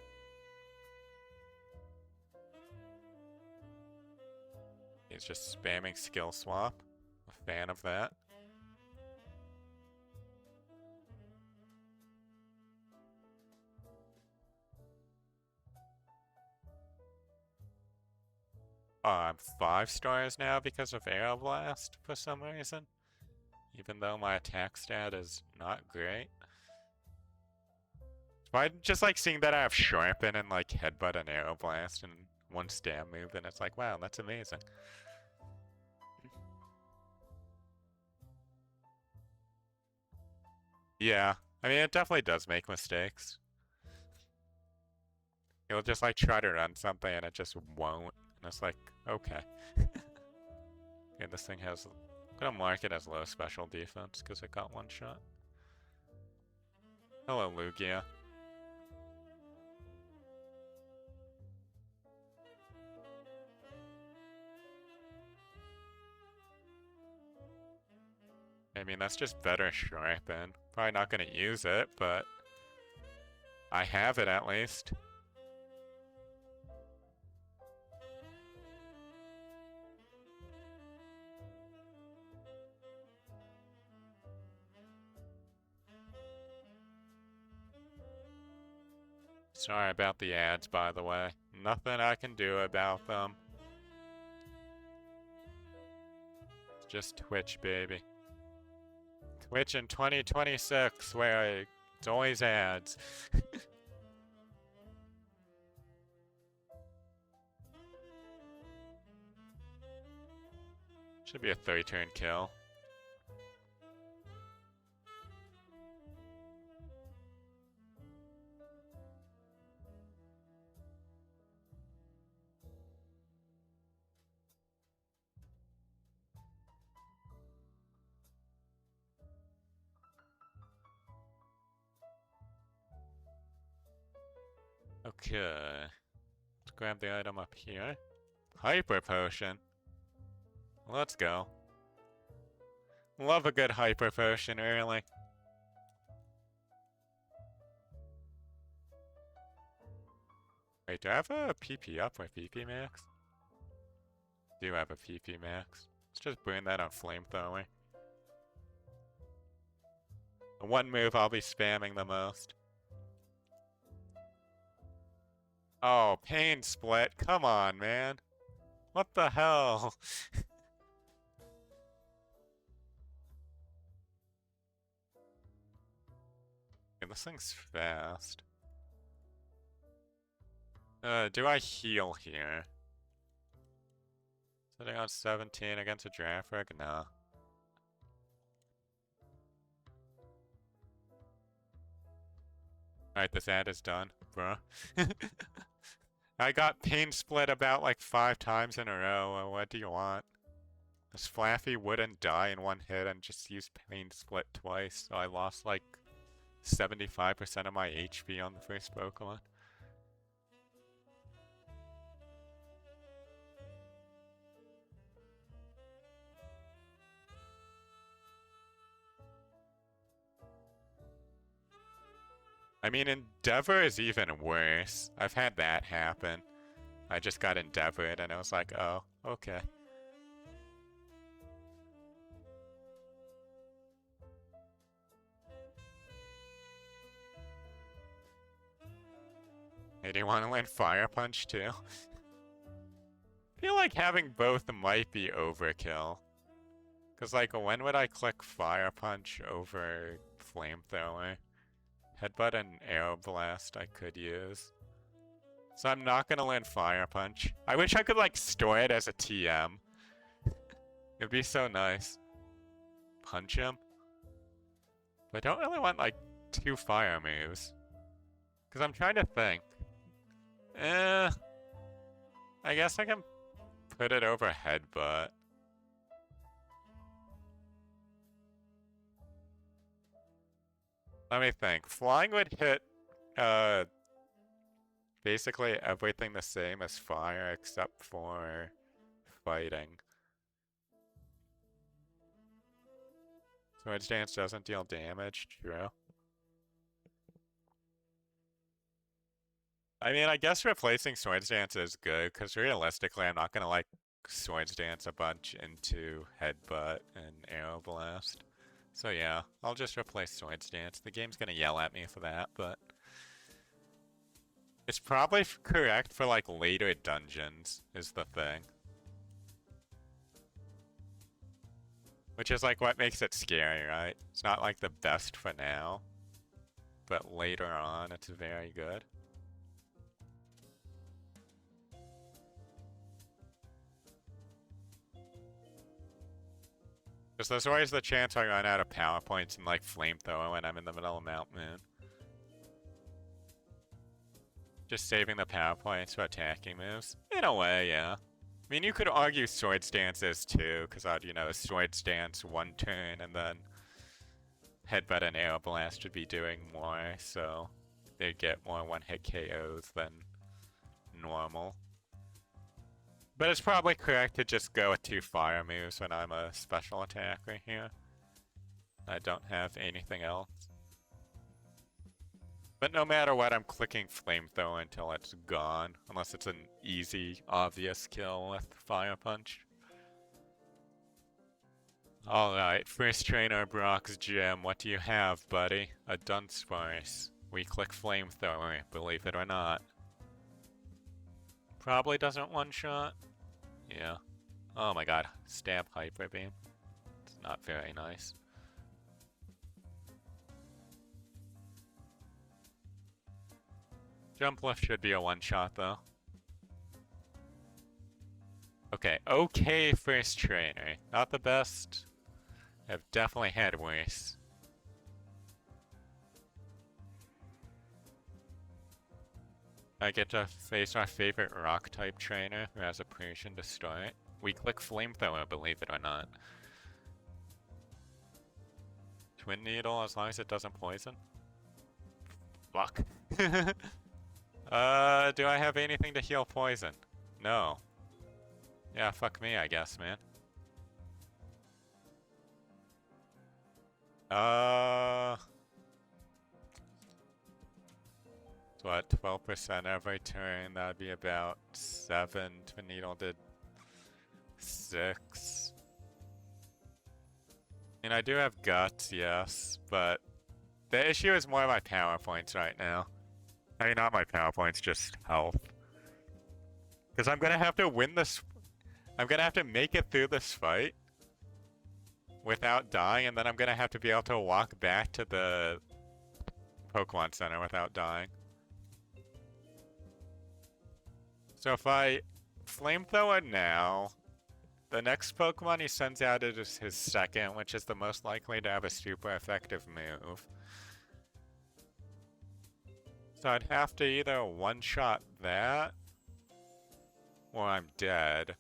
He's just spamming skill swap. A fan of that. I'm 5 stars now because of Aeroblast for some reason. Even though my attack stat is not great. So I just like seeing that I have Sharpen and like Headbutt and Aeroblast and one stab move, and it's like, wow, that's amazing. Yeah, I mean, it definitely does make mistakes. It'll just like try to run something and it just won't. And it's like, okay. Okay, this thing has... I'm gonna mark it as low special defense because it got one shot. Hello, Lugia. I mean, that's just better Sharpen. Probably not gonna use it, but... I have it at least. Sorry about the ads, by the way. Nothing I can do about them. It's just Twitch, baby. Twitch in 2026, where it's always ads. Should be a 3-turn kill. Okay. Let's grab the item up here. Hyper Potion. Let's go. Love a good Hyper Potion early. Wait, do I have a PP up or PP max? Do have a PP max. Let's just burn that on Flamethrower. The one move I'll be spamming the most. Oh, Pain Split. Come on, man. What the hell? Okay, this thing's fast. Do I heal here? Sitting on 17 against a Drafrig? No. Alright, this ad is done, bro. I got Pain Split about like 5 times in a row. What do you want? This Flaffy wouldn't die in one hit and just used Pain Split twice, so I lost like 75% of my HP on the first Pokemon. I mean, Endeavor is even worse. I've had that happen. I just got Endeavored and I was like, oh, okay. Hey, do you want to learn Fire Punch too? I feel like having both might be overkill. Because, like, when would I click Fire Punch over Flamethrower? Headbutt and Aeroblast I could use. So I'm not gonna learn Fire Punch. I wish I could, like, store it as a TM. It'd be so nice. Punch him? But I don't really want, like, 2 fire moves. Because I'm trying to think. I guess I can put it over Headbutt. Let me think. Flying would hit, basically everything the same as fire except for fighting. Swords Dance doesn't deal damage, true. I mean, I guess replacing Swords Dance is good, because realistically I'm not gonna, like, Swords Dance a bunch into Headbutt and Arrow Blast. So yeah, I'll just replace Swords Dance. The game's gonna yell at me for that, but it's probably correct for like later dungeons, is the thing. Which is like what makes it scary, right? It's not like the best for now, but later on it's very good. Because there's always the chance I run out of power points and like flamethrower when I'm in the middle of Mount Moon. Just saving the power points for attacking moves. In a way, yeah. I mean, you could argue Sword Stance is too, because I'd, Sword Stance one turn and then Headbutt and Arrow Blast would be doing more, so they'd get more one-hit KOs than normal. But it's probably correct to just go with 2 fire moves when I'm a special attacker here. I don't have anything else. But no matter what, I'm clicking Flamethrower until it's gone, unless it's an easy, obvious kill with Fire Punch. Alright, first trainer Brock's gym. What do you have, buddy? A Dunsparce. We click Flamethrower, believe it or not. Probably doesn't one-shot. Yeah. Oh my god. Stab Hyper Beam. It's not very nice. Jump Lift should be a one-shot though. Okay, first trainer. Not the best. I've definitely had worse. I get to face our favorite rock-type trainer who has a Persian to start. We click Flamethrower, believe it or not. Twin Needle, as long as it doesn't poison. Fuck. Do I have anything to heal poison? No. Yeah, fuck me, I guess, man. So what, 12% every turn, that'd be about 7. Twin Needle did 6. I mean, I do have guts, yes, but the issue is more my power points right now. I mean, not my power points, just health. Because I'm gonna have to win this. I'm gonna have to make it through this fight without dying, and then I'm gonna have to be able to walk back to the Pokemon Center without dying. So if I Flamethrower now, the next Pokemon he sends out is his second, which is the most likely to have a super effective move. So I'd have to either one-shot that, or I'm dead.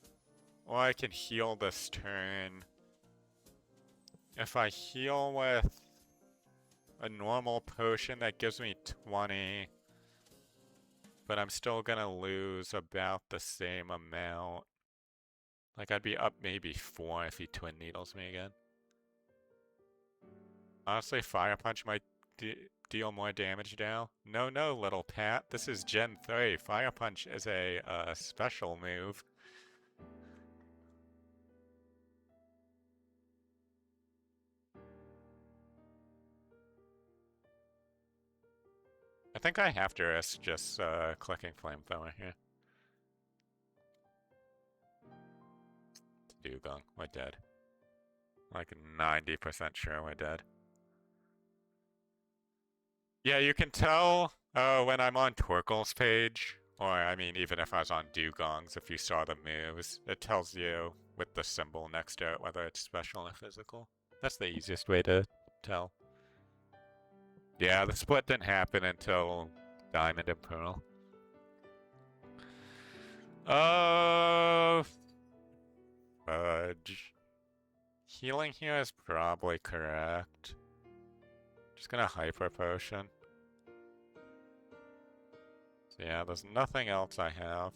Or I can heal this turn. If I heal with a normal potion, that gives me 20. But I'm still gonna lose about the same amount. Like, I'd be up maybe 4 if he Twin Needles me again. Honestly, Fire Punch might deal more damage now. No, little Pat. This is Gen 3. Fire Punch is a special move. I think I have to risk just clicking Flamethrower here. Dugong, we're dead. Like 90% sure we're dead. Yeah, you can tell when I'm on Torkoal's page, or I mean even if I was on Dugong's, if you saw the moves, it tells you with the symbol next to it whether it's special or physical. That's the easiest way to tell. Yeah, the split didn't happen until Diamond and Pearl. Fudge. Healing here is probably correct. Just gonna Hyper Potion. So yeah, there's nothing else I have.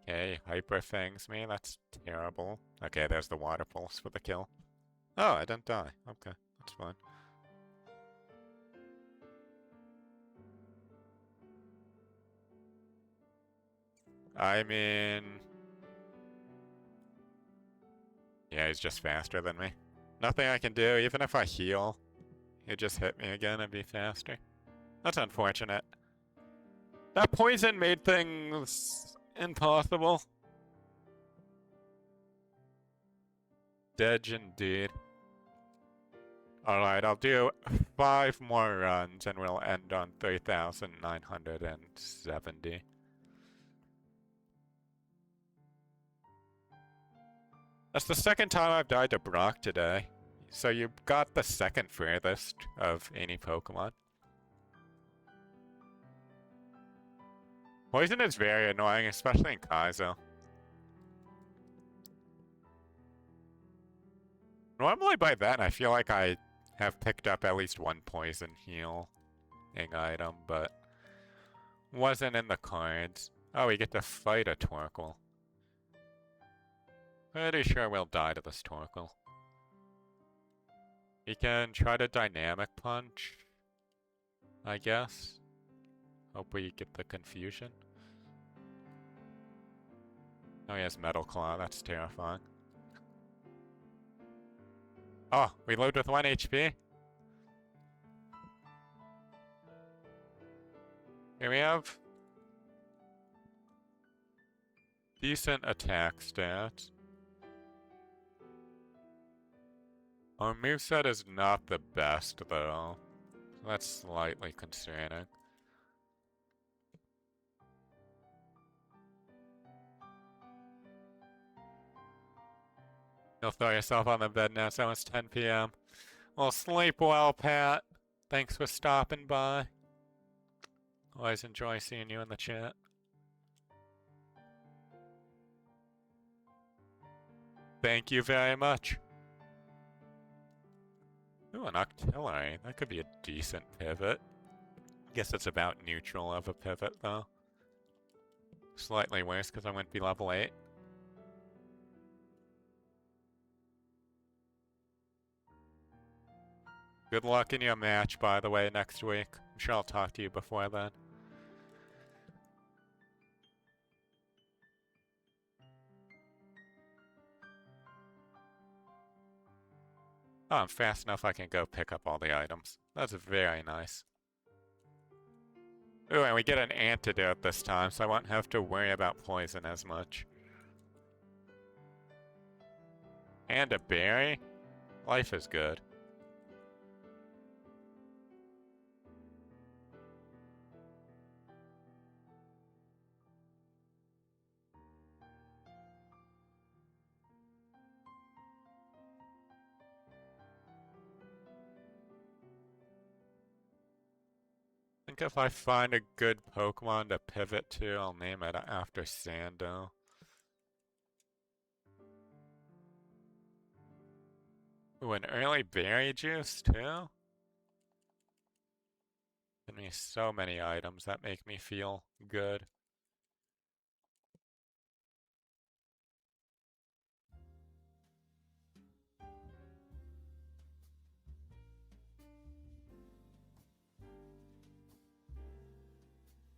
Okay, Hyper Fangs me, that's terrible. Okay, there's the Water Pulse for the kill. Oh, I didn't die. Okay, that's fine. I mean... Yeah, he's just faster than me. Nothing I can do, even if I heal. He'd just hit me again and be faster. That's unfortunate. That poison made things impossible. Dead indeed. Alright, I'll do 5 more runs and we'll end on 3,970. That's the second time I've died to Brock today. So you got the second furthest of any Pokemon. Poison is very annoying, especially in Kaizo. Normally by then I feel like I have picked up at least one poison healing item, but wasn't in the cards. Oh, we get to fight a Torkoal. Pretty sure we'll die to this Torkoal. We can try to Dynamic Punch, I guess. Hope we get the confusion. Oh, he has Metal Claw, that's terrifying. Oh, we load with 1 HP? Here we have decent attack stats. Our moveset is not the best, though. That's slightly concerning. You'll throw yourself on the bed now, it's almost 10 p.m. Well, sleep well, Pat. Thanks for stopping by. Always enjoy seeing you in the chat. Thank you very much. Ooh, an Octillery. That could be a decent pivot. Guess it's about neutral of a pivot, though. Slightly worse because I wouldn't be level 8. Good luck in your match, by the way, next week. I'm sure I'll talk to you before then. Oh, I'm fast enough I can go pick up all the items. That's very nice. Ooh, and we get an antidote this time, so I won't have to worry about poison as much. And a berry? Life is good. I think if I find a good Pokemon to pivot to, I'll name it after Sando. Ooh, an early berry juice, too? Give me so many items that make me feel good.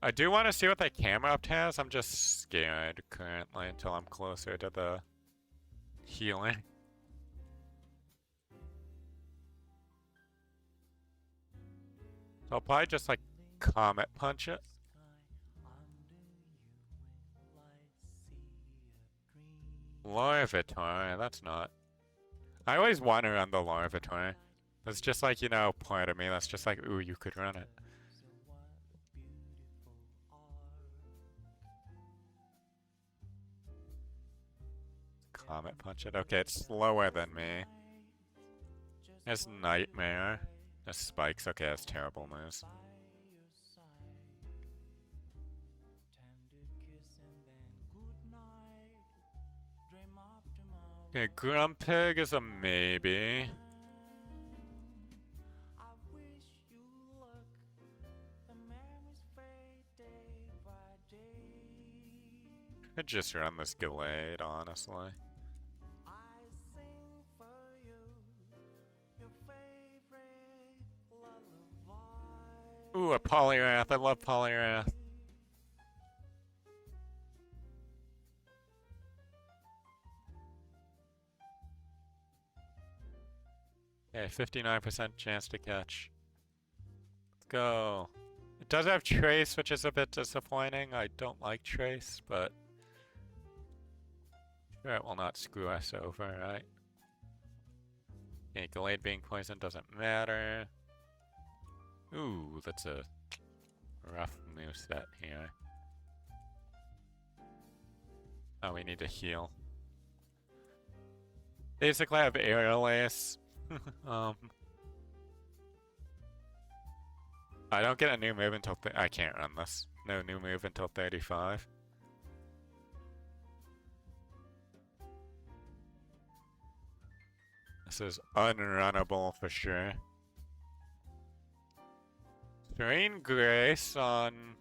I do want to see what that camera up has. I'm just scared currently until I'm closer to the healing. So I'll probably just like Comet Punch it. Larvitar, that's not. I always wonder on the Larvitar. That's just like, you know, part of me that's just like, ooh, you could run it. Comet Punch it. Okay, it's slower than me. It's Nightmare. It's Spikes. Okay, that's terrible moves. Okay, Grumpig is a maybe. Could just run this Gallade, honestly. Ooh, a Poliwrath. I love Poliwrath. Okay, 59% chance to catch. Let's go. It does have Trace, which is a bit disappointing. I don't like Trace, but sure it will not screw us over, right? Okay, Gallade being poisoned doesn't matter. Ooh, that's a rough moveset here. Oh, we need to heal. Basically, I have Aerial Ace. I don't get a new move until I can't run this. No new move until 35. This is unrunnable for sure. Serene Grace on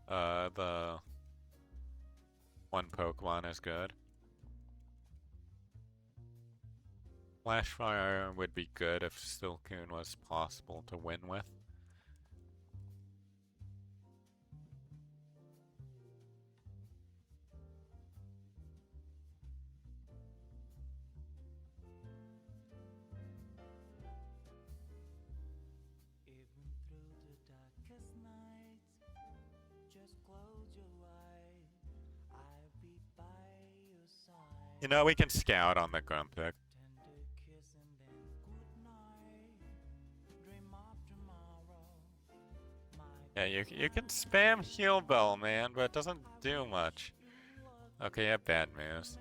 the one Pokemon is good. Flashfire would be good if Silcoon was possible to win with. You know, we can scout on the Grumpig. Yeah, you can spam Heal Bell, man, but it doesn't do much. Okay, yeah, bad moves.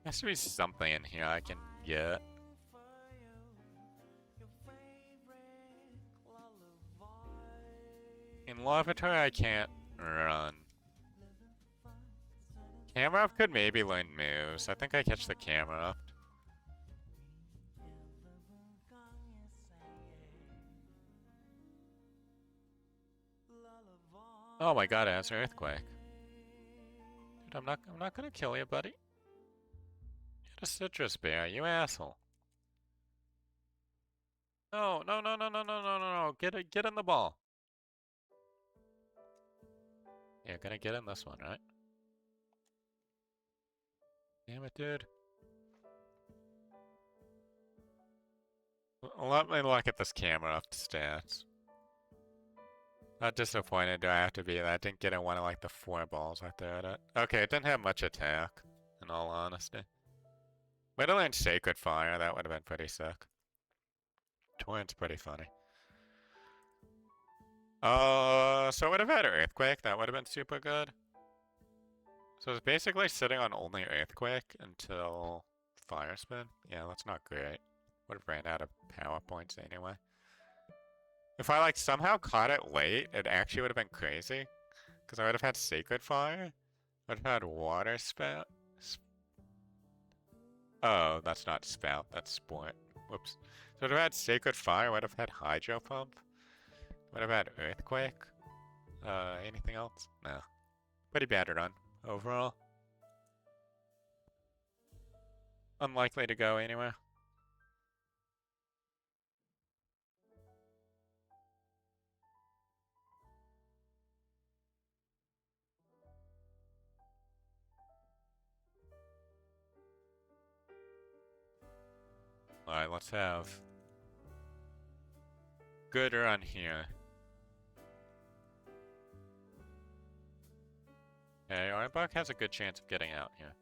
There has to be something in here I can get. In Larvitar, I can't run. Camera Up could maybe learn moves. I think I catch the Camera Up. Oh my god, it has Earthquake. Dude, I'm not gonna kill you, buddy. Get a Citrus Bear, you asshole. No, no, no, no, no, no, no, no, no. Get in the ball. You're gonna get in this one, right? Damn it, dude. Let me look at this Camera Up stats. Not disappointed do I have to be that I didn't get in one of like the 4 balls I threw at it. Okay, it didn't have much attack, in all honesty. Might have learned Sacred Fire, that would have been pretty sick. Torrent's pretty funny. So it would have had Earthquake, that would have been super good. So it's basically sitting on only Earthquake until Fire Spin. Yeah, that's not great. Would have ran out of power points anyway. If I like somehow caught it late, it actually would have been crazy. Because I would have had Sacred Fire. Would have had Water Spout. Oh, that's not Spout, that's Sport. Whoops. So would have had Sacred Fire, would have had Hydro Pump. Would have had Earthquake. Anything else? No. Pretty bad run, overall. Unlikely to go anywhere. Alright, let's have good run here. Okay, Arbok has a good chance of getting out here.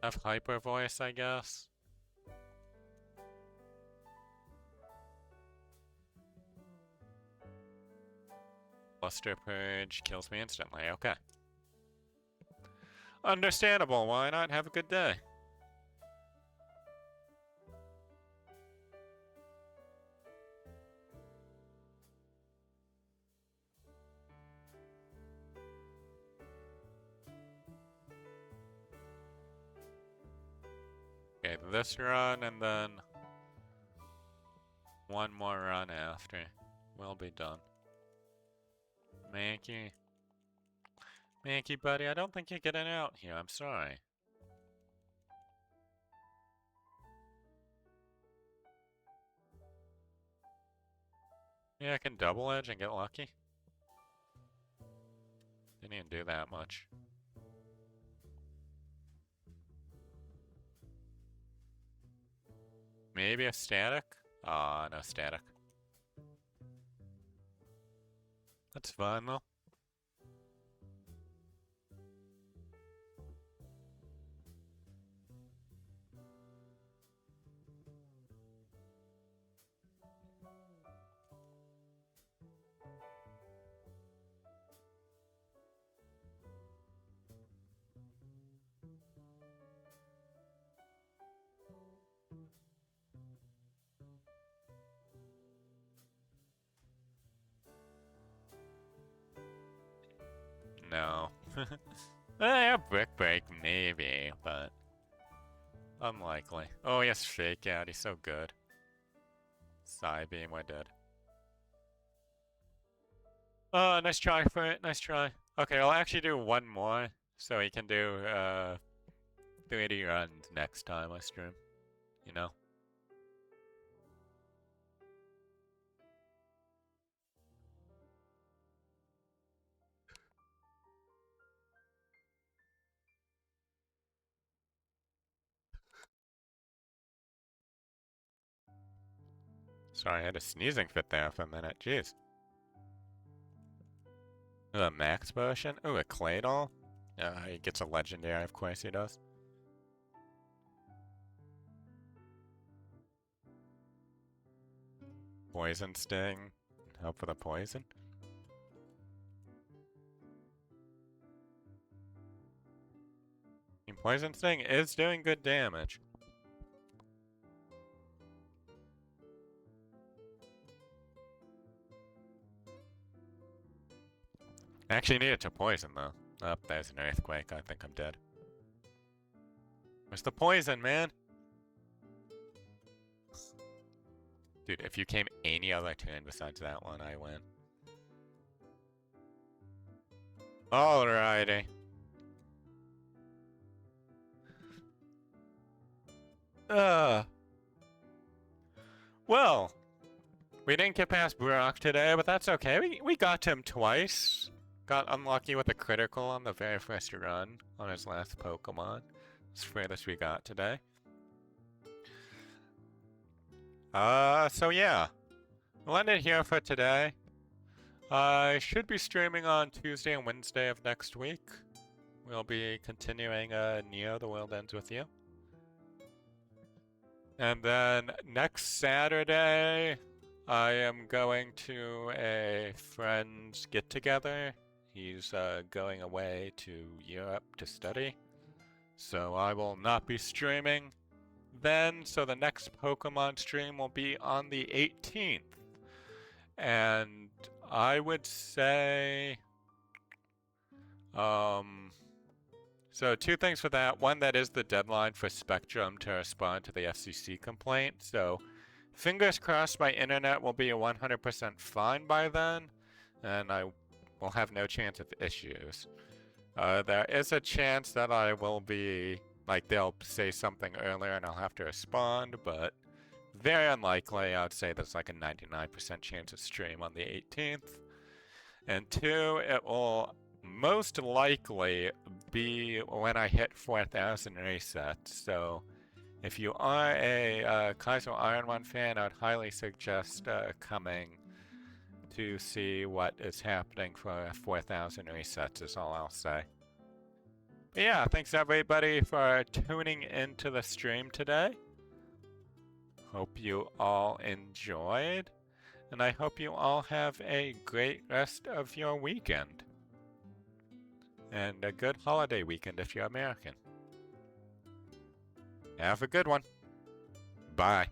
Have Hyper Voice, I guess. Luster Purge kills me instantly, okay. Understandable, why not? Have a good day. Okay, this run and then one more run after. We'll be done. Mankey. Mankey, buddy, I don't think you're getting out here. I'm sorry. Yeah, I can double edge and get lucky. Didn't even do that much. Maybe a static? Ah, no static. That's fine though. No. Yeah, brick break maybe, but unlikely. Oh yes, fake out. He's so good. Side beam, we're dead. Oh, nice try for it. Nice try. Okay, I'll actually do one more, so he can do 3D runs next time I stream. You know. Sorry, I had a sneezing fit there for a minute. Jeez. Ooh, a max potion? Ooh, a clay doll? He gets a legendary, of course he does. Poison sting. Help for the poison. And poison sting is doing good damage. I actually need it to poison though. Oh, there's an earthquake. I think I'm dead. Where's the poison, man? Dude, if you came any other turn besides that one, I win. Alrighty. Well, we didn't get past Brock today, but that's okay. We got him twice. Got unlucky with a critical on the very first run on his last Pokemon. That's the furthest we got today. So yeah. We'll end it here for today. I should be streaming on Tuesday and Wednesday of next week. We'll be continuing Neo, The World Ends With You. And then next Saturday, I am going to a friend's get-together. He's going away to Europe to study. So I will not be streaming then. So the next Pokemon stream will be on the 18th. And I would say... So two things for that. One, that is the deadline for Spectrum to respond to the FCC complaint. So fingers crossed my internet will be 100% fine by then. And I will have no chance of issues. There is a chance that I will be, like, they'll say something earlier and I'll have to respond, but very unlikely. I would say there's like a 99% chance of stream on the 18th. And two, it will most likely be when I hit 4,000 resets. So if you are a Kaizo Ironmon fan, I would highly suggest coming to see what is happening for 4,000 resets is all I'll say. But yeah, thanks everybody for tuning into the stream today. Hope you all enjoyed, and I hope you all have a great rest of your weekend. And a good holiday weekend if you're American. Have a good one. Bye.